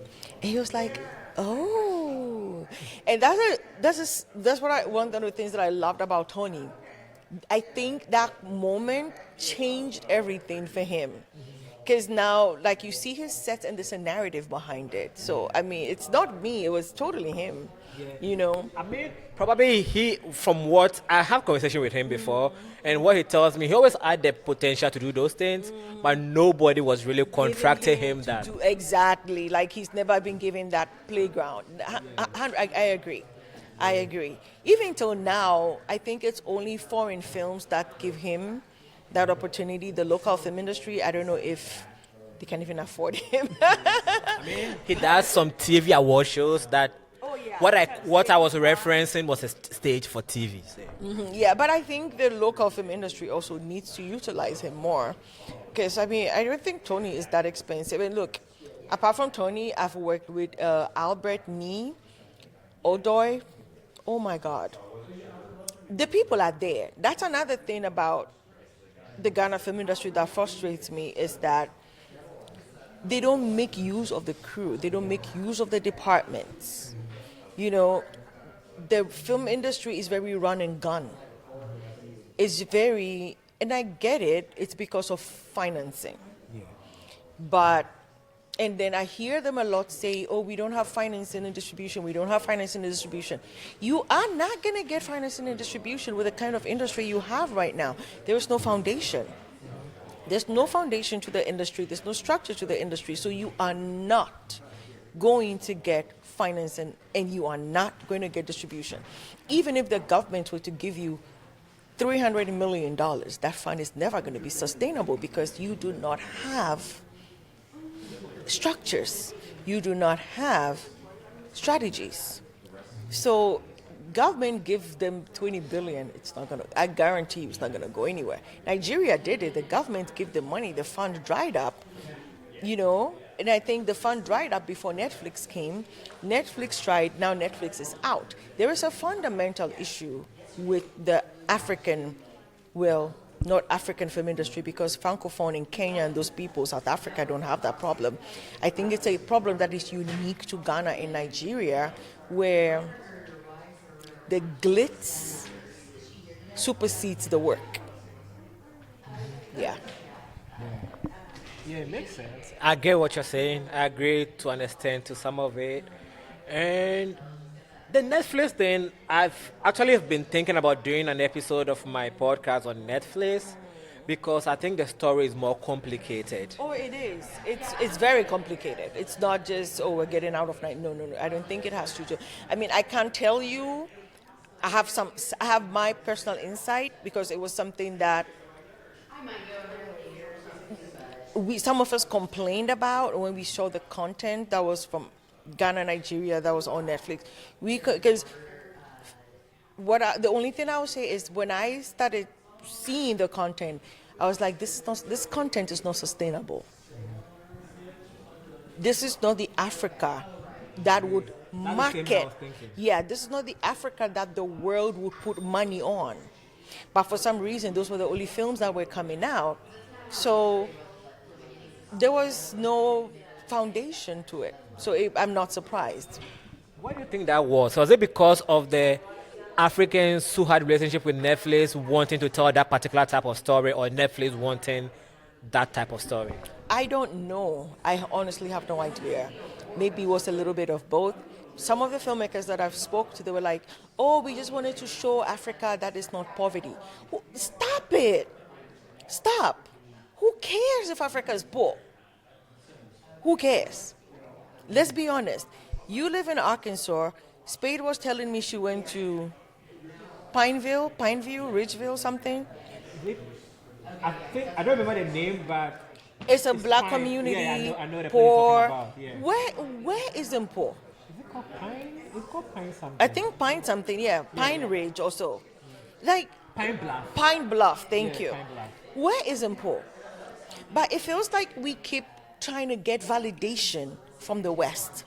And he was like, oh. And that's one of the things that I loved about Tony. I think that moment changed everything for him. Because now, like, you see his sets and there's a narrative behind it. So, I mean, it's not me. It was totally him, you know. I mean, probably from what I have conversation with him before, and what he tells me, he always had the potential to do those things, but nobody was really contracting him that. Exactly. Like, he's never been given that playground. I agree. Even till now, I think it's only foreign films that give him that opportunity. The local film industry, I don't know if they can even afford him. I mean, he does some TV award shows that what I was referencing was a stage for TV. So. Mm-hmm. Yeah, but I think the local film industry also needs to utilize him more. Because, I mean, I don't think Tony is that expensive. And look, apart from Tony, I've worked with Albert Nee, Odoy. Oh, my God. The people are there. That's another thing about the Ghana film industry that frustrates me is that they don't make use of the crew. They don't make use of the departments. You know, the film industry is very run and gun. It's very, and I get it, it's because of financing. Yeah. But, and then I hear them a lot say, oh, we don't have financing and distribution. We don't have financing and distribution. You are not going to get financing and distribution with the kind of industry you have right now. There is no foundation. There's no foundation to the industry. There's no structure to the industry. So you are not going to get financing and you are not going to get distribution. Even if the government were to give you $300 million. That fund is never going to be sustainable because you do not have structures. You do not have strategies. So government give them 20 billion, it's not going to, I guarantee you it's not going to go anywhere. Nigeria did it. The government gave the money, the fund dried up, and I think the fund dried up before Netflix came. Netflix tried, now Netflix is out. There is a fundamental issue with the African, not African film industry, because Francophone in Kenya and those people, South Africa, don't have that problem. I think it's a problem that is unique to Ghana and Nigeria, where the glitz supersedes the work. Yeah. Yeah, it makes sense. I get what you're saying. I agree to understand to some of it. And the Netflix thing, I've actually been thinking about doing an episode of my podcast on Netflix because I think the story is more complicated. Oh, it is. It's very complicated. It's not just, we're getting out of night. No. I don't think it has to do. I mean, I can't tell you. I have my personal insight because it was something that some of us complained about when we saw the content that was from Ghana, Nigeria, that was on Netflix. Because the only thing I would say is when I started seeing the content, I was like, this content is not sustainable. This is not the Africa that would market. Yeah, this is not the Africa that the world would put money on. But for some reason, those were the only films that were coming out. So there was no foundation to it. So I'm not surprised. Why do you think that was? Was it because of the Africans who had relationship with Netflix wanting to tell that particular type of story, or Netflix wanting that type of story? I don't know. I honestly have no idea. Maybe it was a little bit of both. Some of the filmmakers that I've spoke to, they were like, we just wanted to show Africa that is not poverty. Stop it. Stop. Who cares if Africa is poor? Who cares? Let's be honest. You live in Arkansas. Spade was telling me she went to Pineview, Ridgeville, something. I don't remember the name, but it's a black community. Yeah, I know the poor. About, yeah. Where is them poor? Is it called Pine? It's called Pine something. I think Pine something, yeah. Pine Ridge also. Like Pine Bluff. Pine Bluff, thank you. Pine Bluff. Where is them poor? But it feels like we keep trying to get validation from the West.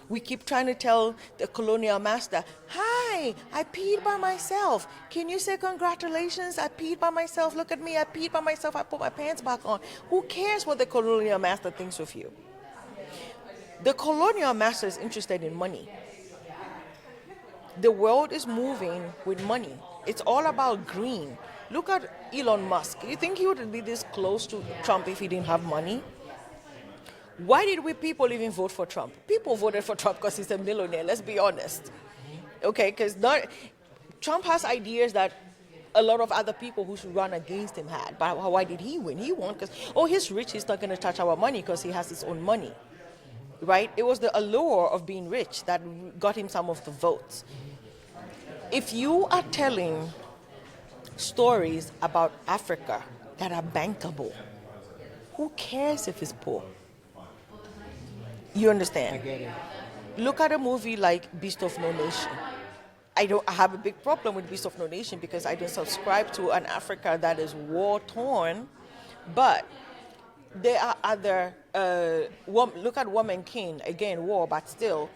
We keep trying to tell the colonial master, hi, I peed by myself. Can you say congratulations? I peed by myself. Look at me. I peed by myself. I put my pants back on. Who cares what the colonial master thinks of you? The colonial master is interested in money. The world is moving with money. It's all about green. Look at Elon Musk. You think he would be this close to Trump if he didn't have money? Why did we people even vote for Trump? People voted for Trump because he's a millionaire, let's be honest. Okay, because Trump has ideas that a lot of other people who should run against him had. But why did he win? He won because, he's rich, he's not going to touch our money because he has his own money. Right? It was the allure of being rich that got him some of the votes. If you are telling stories about Africa that are bankable, who cares if it's poor? You understand? I get it. Look at a movie like Beast of No Nation. I have a big problem with Beast of No Nation because I don't subscribe to an Africa that is war-torn. But there are other... look at Woman King. Again, war, but still.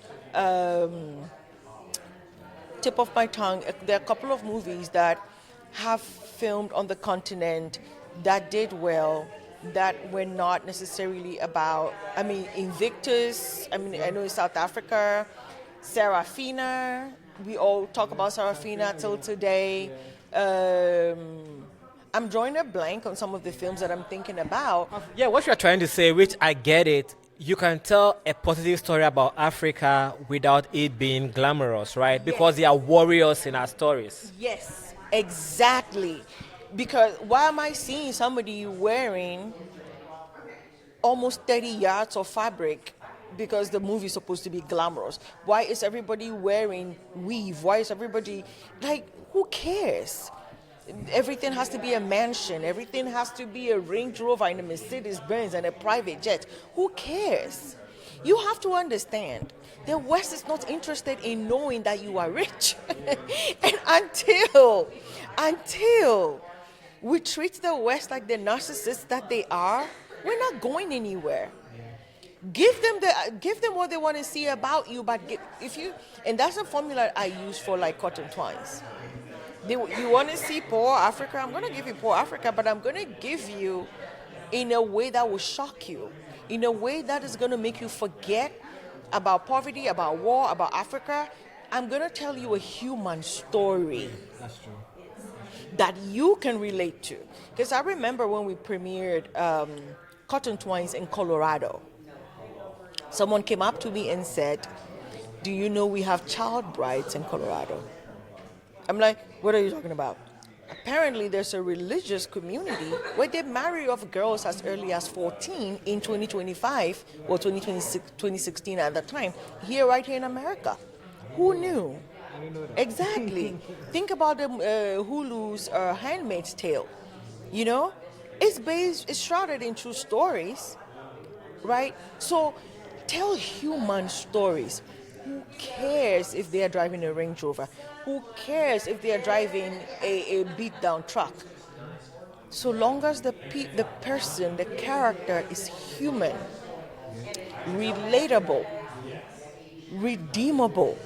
Tip of my tongue. There are a couple of movies that have filmed on the continent that did well, that were not necessarily about, Invictus, I know in South Africa, Serafina, we all talk about Serafina till today. I'm drawing a blank on some of the films that I'm thinking about. Yeah, what you're trying to say, which I get it, you can tell a positive story about Africa without it being glamorous, right? Yes. Because they are warriors in our stories. Yes, exactly. Because why am I seeing somebody wearing almost 30 yards of fabric because the movie is supposed to be glamorous? Why is everybody wearing weave? Why is everybody, who cares? Everything has to be a mansion. Everything has to be a Range Rover and a Mercedes Benz and a private jet. Who cares? You have to understand, the West is not interested in knowing that you are rich. And until we treat the West like the narcissists that they are, we're not going anywhere. Give them what they want to see about you, but and that's a formula I use for like cotton twines. You want to see poor Africa? I'm going to give you poor Africa, but I'm going to give you in a way that will shock you, in a way that is going to make you forget about poverty, about war, about Africa. I'm going to tell you a human story. That's true. That you can relate to. Because I remember when we premiered Cotton Twines in Colorado, someone came up to me and said, "Do you know we have child brides in Colorado?" I'm like, "What are you talking about?" Apparently, there's a religious community where they marry off girls as early as 14 in 2025 or 2016 at the time, right here in America. Who knew? I didn't know that. Exactly. Think about the Hulu's Handmaid's Tale. You know, it's shrouded in true stories, right? So tell human stories. Who cares if they are driving a Range Rover? Who cares if they are driving a beat-down truck? So long as the person, the character is human, relatable, redeemable.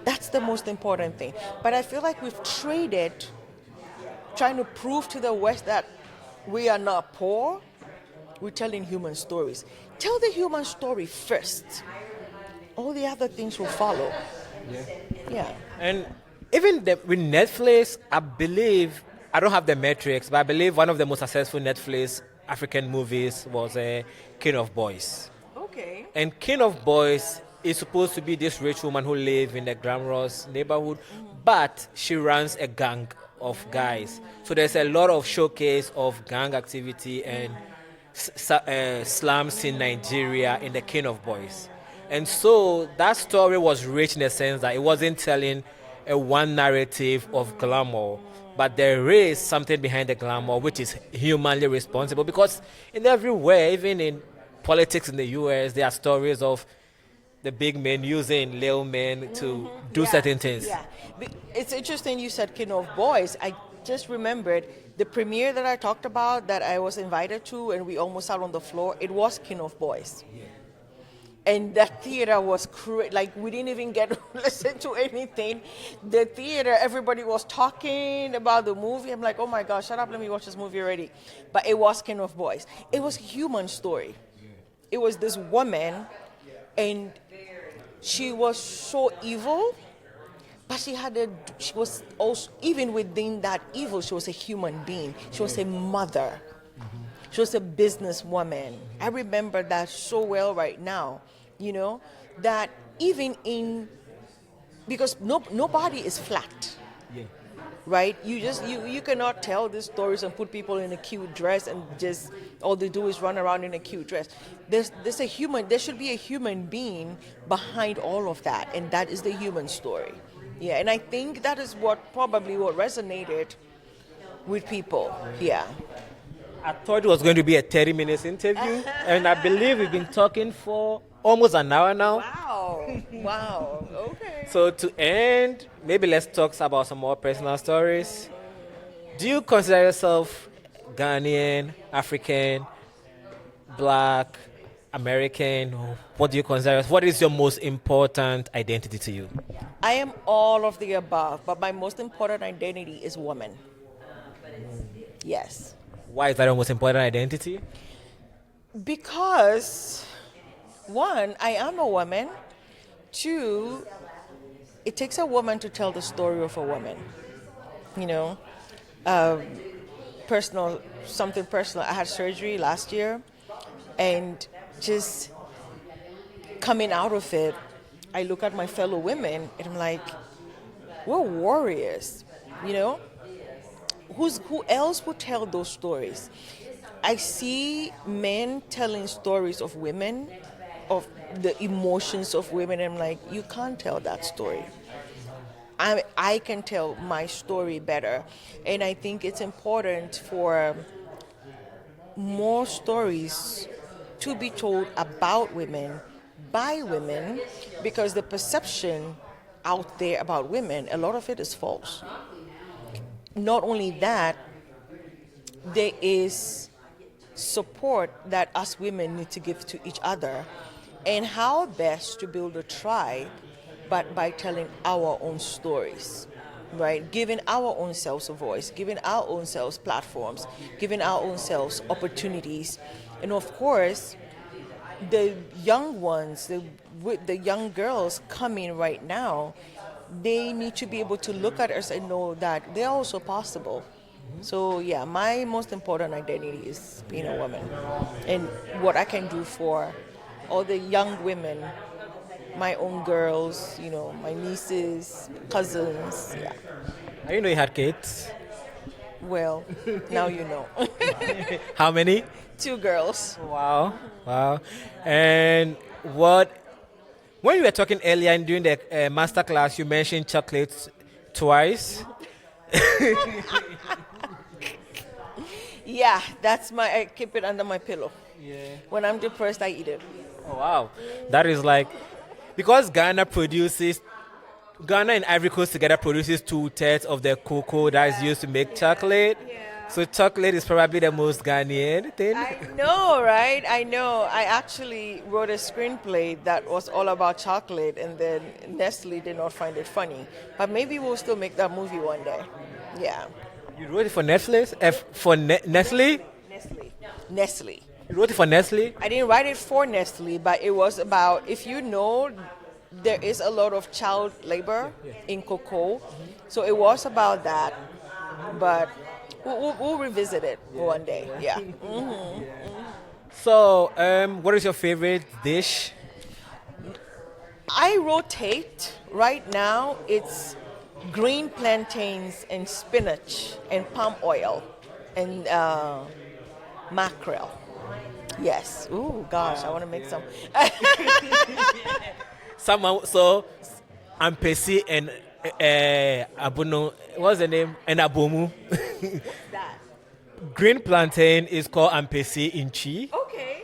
That's the most important thing. But I feel like we've traded trying to prove to the West that we are not poor. We're telling human stories. Tell the human story first. All the other things will follow. Yeah. And even with Netflix, I believe, I don't have the metrics, but I believe one of the most successful Netflix African movies was King of Boys. Okay. And King of Boys is supposed to be this rich woman who lives in the glamorous neighborhood, but she runs a gang of guys. So there's a lot of showcase of gang activity and slums in Nigeria in the King of Boys. And so that story was rich in the sense that it wasn't telling a one narrative of glamour, but there is something behind the glamour which is humanly responsible, because in everywhere, even in politics in the US, there are stories of the big men using little men to do certain things. Yeah, it's interesting you said King of Boys. I just remembered the premiere that I talked about that I was invited to and we almost sat on the floor. It was King of Boys. Yeah. And that theater was like we didn't even get to listen to anything. The theater, everybody was talking about the movie. I'm like, oh my gosh, shut up, let me watch this movie already. But it was King of Boys. It was a human story. It was this woman, and she was so evil, but she was also, even within that evil, she was a human being. She was a mother. She was a businesswoman. I remember that so well right now, you know, that even because nobody is flat, right? You cannot tell these stories and put people in a cute dress and just all they do is run around in a cute dress. There should be a human being behind all of that, and that is the human story. Yeah, and I think that is what resonated with people. Yeah. I thought it was going to be a 30-minute interview, and I believe we've been talking for almost an hour now. Wow. Okay. So to end, maybe let's talk about some more personal stories. Do you consider yourself Ghanaian, African, Black, American? What do you consider? What is your most important identity to you? I am all of the above, but my most important identity is woman. Yes. Why is that your most important identity? Because, one, I am a woman. Two, it takes a woman to tell the story of a woman. You know, something personal. I had surgery last year, and just coming out of it, I look at my fellow women, and I'm like, we're warriors, you know? Who else would tell those stories? I see men telling stories of women, of the emotions of women. I'm like, you can't tell that story. I can tell my story better. And I think it's important for more stories to be told about women by women, because the perception out there about women, a lot of it is false. Not only that, there is support that us women need to give to each other, and how best to build a tribe, but by telling our own stories, right? Giving our own selves a voice, giving our own selves platforms, giving our own selves opportunities. And of course, the young ones, the young girls coming right now, they need to be able to look at us and know that they're also possible. So yeah, my most important identity is being a woman, and what I can do for all the young women, my own girls, my nieces, cousins. Yeah. I didn't know you had kids. Well, now you know. How many? 2 girls. Wow, wow. And when you were talking earlier and during the master class, you mentioned chocolates twice. Yeah, I keep it under my pillow. Yeah. When I'm depressed, I eat it. Oh, wow. That is like, because Ghana and Ivory Coast together produces 2/3 of the cocoa that is used to make chocolate. Yeah. So chocolate is probably the most Ghanaian thing. I know, right? I know. I actually wrote a screenplay that was all about chocolate, and then Nestle did not find it funny. But maybe we'll still make that movie one day. Yeah. You wrote it for Netflix? Nestle? Nestle. You wrote it for Nestle? I didn't write it for Nestle, but it was about, if you know, there is a lot of child labor in cocoa. So it was about that. But we'll revisit it one day. Yeah. Mm-hmm. So, what is your favorite dish? I rotate. Right now, it's green plantains and spinach and palm oil and mackerel. Yes. Ooh, gosh, I want to make some. So, Ampesi and Abuno, what's the name? And Abomu. That. Green plantain is called Ampesi in Chi. Okay.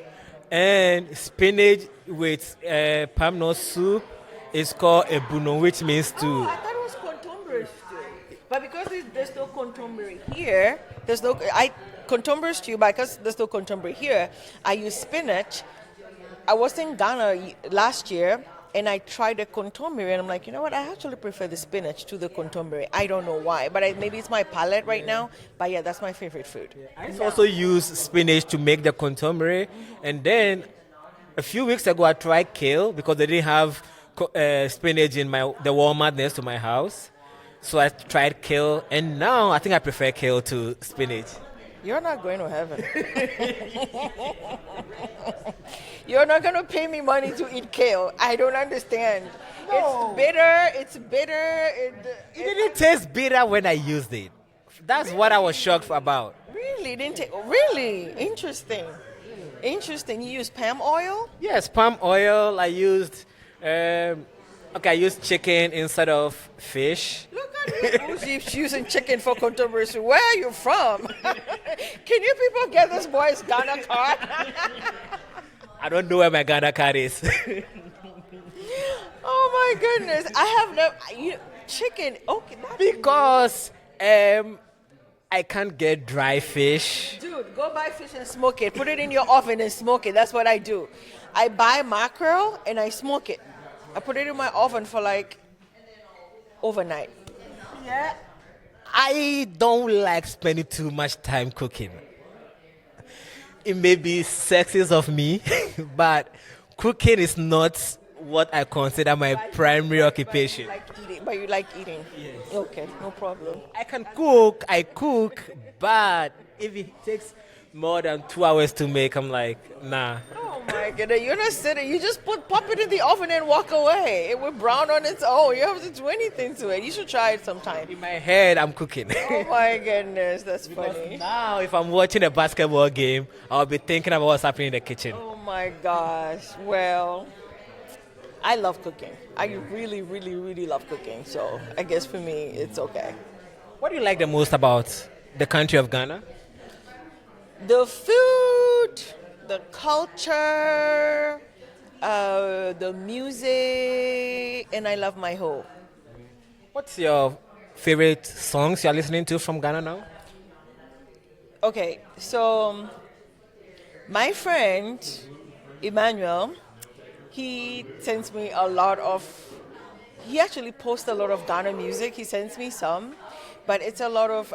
And spinach with palm nut soup is called Ebuno, which means stew. Oh, I thought it was contemporary stew. But because there's no contemporary here, contemporary stew, because there's no contemporary here, I use spinach. I was in Ghana last year, and I tried the contemporary, and I'm like, you know what? I actually prefer the spinach to the contemporary. I don't know why, but maybe it's my palate right now. But yeah, that's my favorite food. I also use spinach to make the contemporary, and then a few weeks ago I tried kale because they didn't have spinach in the Walmart next to my house. So I tried kale, and now I think I prefer kale to spinach. You're not going to heaven. You're not going to pay me money to eat kale. I don't understand. No. It's bitter. It didn't taste bitter when I used it. That's what I was shocked about. Really? Really? Interesting. Interesting. You use palm oil? Yes, palm oil. I used I used chicken instead of fish. Look at who's using chicken for contemporary. Where are you from? Can you people get this boy's Ghana card? I don't know where my Ghana card is. Oh my goodness! I have no chicken. Okay, because I can't get dry fish. Dude, go buy fish and smoke it. Put it in your oven and smoke it. That's what I do. I buy mackerel and I smoke it. I put it in my oven for like overnight. Yeah. I don't like spending too much time cooking. It may be sexist of me, but cooking is not what I consider my primary occupation. But you like eating? Yes. Okay, no problem. I cook, but if it takes more than 2 hours to make, I'm like, nah. Oh my goodness, you're not sitting, you just pop it in the oven and walk away. It will brown on its own. You have to do anything to it. You should try it sometime. In my head, I'm cooking. Oh my goodness, that's funny. Now, if I'm watching a basketball game, I'll be thinking about what's happening in the kitchen. Oh my gosh, well, I love cooking. I really, really, really love cooking. So I guess for me, it's okay. What do you like the most about the country of Ghana? The food, the culture, the music, and I love my home. What's your favorite songs you're listening to from Ghana now? Okay, so my friend Emmanuel, he sends me a lot of. He actually posts a lot of Ghana music. He sends me some, but it's a lot of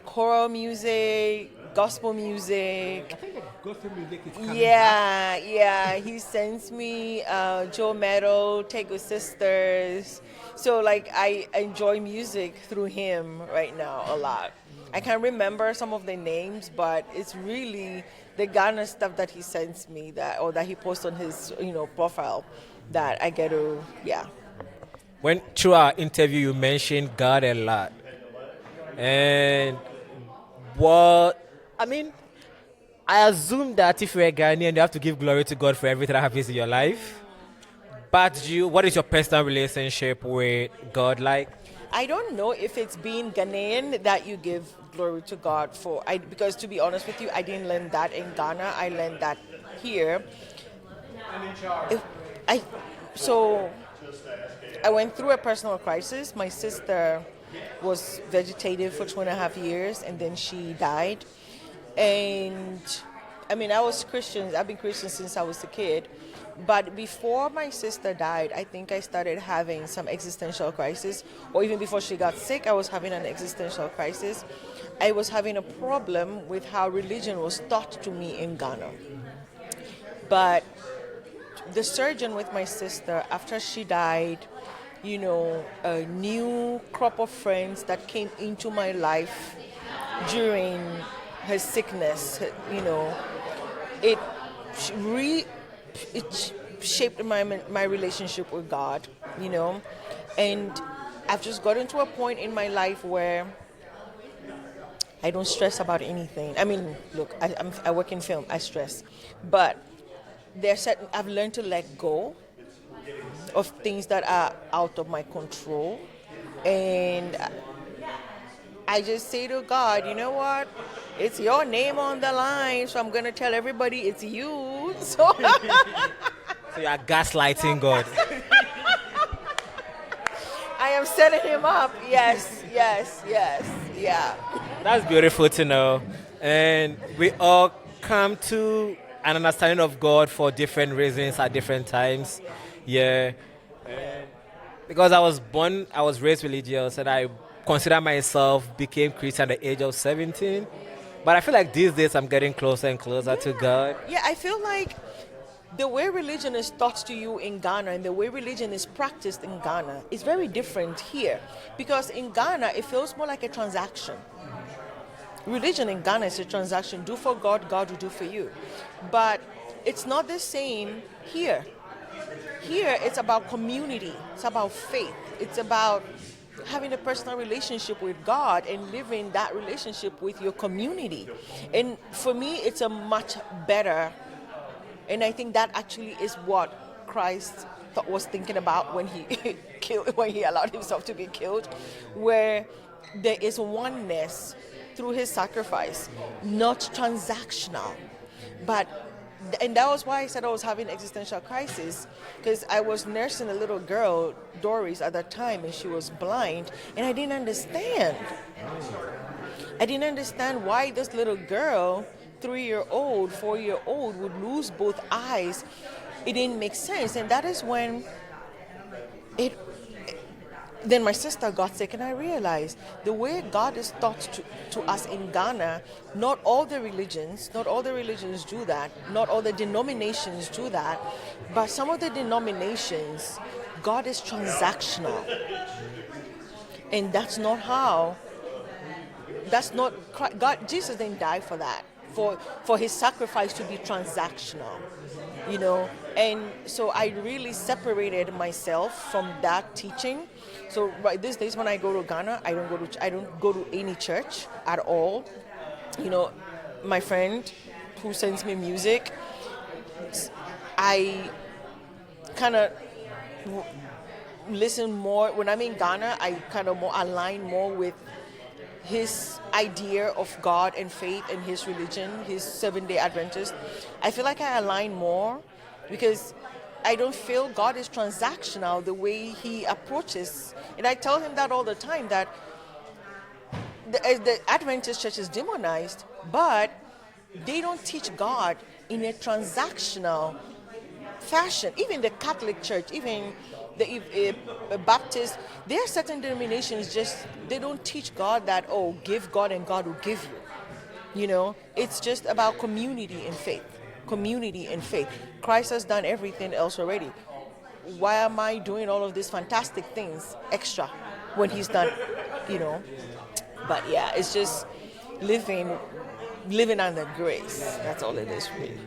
choral music, gospel music. Gospel music is Yeah, yeah. He sends me Joe Meadow, Tego Sisters. So like I enjoy music through him right now a lot. I can't remember some of the names, but it's really the Ghana stuff that he sends me that he posts on his profile that I get to When through our interview you mentioned God a lot, and what I mean, I assume that if you're a Ghanaian, you have to give glory to God for everything that happens in your life. But what is your personal relationship with God like? I don't know if it's being Ghanaian that you give glory to God for. Because to be honest with you, I didn't learn that in Ghana. I learned that here. If I so I went through a personal crisis. My sister was vegetative for 2.5 years, and then she died. And I mean, I was Christian. I've been Christian since I was a kid. But before my sister died, I think I started having some existential crisis. Or even before she got sick, I was having an existential crisis. I was having a problem with how religion was taught to me in Ghana. But the surgeon with my sister, after she died, a new crop of friends that came into my life during her sickness, it it shaped my relationship with God, and I've just gotten to a point in my life where I don't stress about anything. I mean, look, I work in film, I stress, but I've learned to let go of things that are out of my control, and I just say to God, you know what? It's your name on the line, so I'm gonna tell everybody it's you. So, So you are gaslighting God. I am setting him up. Yes, yes, yes, yeah. That's beautiful to know. And we all come to an understanding of God for different reasons at different times. Yeah. Because I was raised religious, and I consider myself became Christian at the age of 17. But I feel like these days I'm getting closer and closer to God. Yeah, I feel like the way religion is taught to you in Ghana and the way religion is practiced in Ghana is very different here. Because in Ghana, it feels more like a transaction. Religion in Ghana is a transaction. Do for God, God will do for you. But it's not the same here. Here, it's about community. It's about faith. It's about having a personal relationship with God and living that relationship with your community. And for me, it's a much better, and I think that actually is what Christ was thinking about when he when he allowed himself to be killed, where there is oneness through his sacrifice, not transactional. And that was why I said I was having existential crisis, because I was nursing a little girl, Doris, at that time, and she was blind, and I didn't understand. I didn't understand why this little girl, 3-year-old, 4-year-old, would lose both eyes. It didn't make sense, and that is when then my sister got sick, and I realized the way God is taught to us in Ghana, not all the religions do that, not all the denominations do that, but some of the denominations, God is transactional. And that's not God, Jesus didn't die for that, for his sacrifice to be transactional, and so I really separated myself from that teaching. So right these days when I go to Ghana, I don't go to any church at all. My friend who sends me music, I kind of listen more. When I'm in Ghana, I kind of more align more with his idea of God and faith and his religion, his Seventh-day Adventist. I feel like I align more because I don't feel God is transactional the way he approaches. And I tell him that all the time, that the Adventist church is demonized, but they don't teach God in a transactional fashion. Even the Catholic Church, even the Baptist, there are certain denominations just they don't teach God that, oh, give God and God will give you. You know, it's just about community and faith. Community and faith. Christ has done everything else already. Why am I doing all of these fantastic things extra when he's done, you know? But yeah, it's just living under grace. That's all it is, really.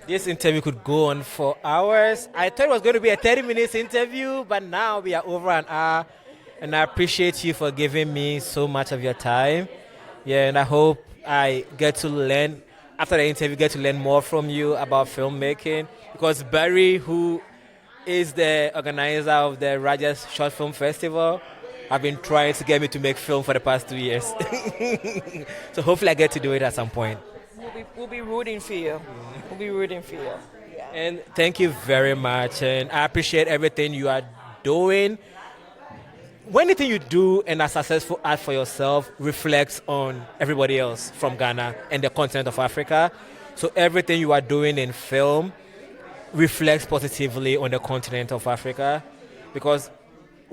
This interview could go on for hours. I thought it was going to be a 30 minutes interview, but now we are over an hour. And I appreciate you for giving me so much of your time. Yeah, and I hope I get to learn, after the interview, get to learn more from you about filmmaking. Because Barry, who is the organizer of the Rajas Short Film Festival, have been trying to get me to make film for the past 2 years. So hopefully I get to do it at some point. We'll be rooting for you. We'll be rooting for you. Yeah. And thank you very much. And I appreciate everything you are doing. When anything you do and are successful at for yourself reflects on everybody else from Ghana and the continent of Africa. So everything you are doing in film reflects positively on the continent of Africa. Because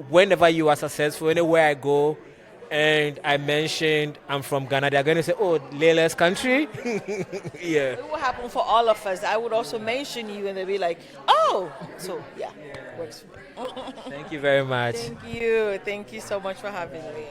whenever you are successful, anywhere I go, and I mentioned I'm from Ghana, they're going to say, oh, Leila's country? Yeah. It will happen for all of us. I would also mention you and they'll be like, oh! So, yeah, works for me. Thank you very much. Thank you. Thank you so much for having me.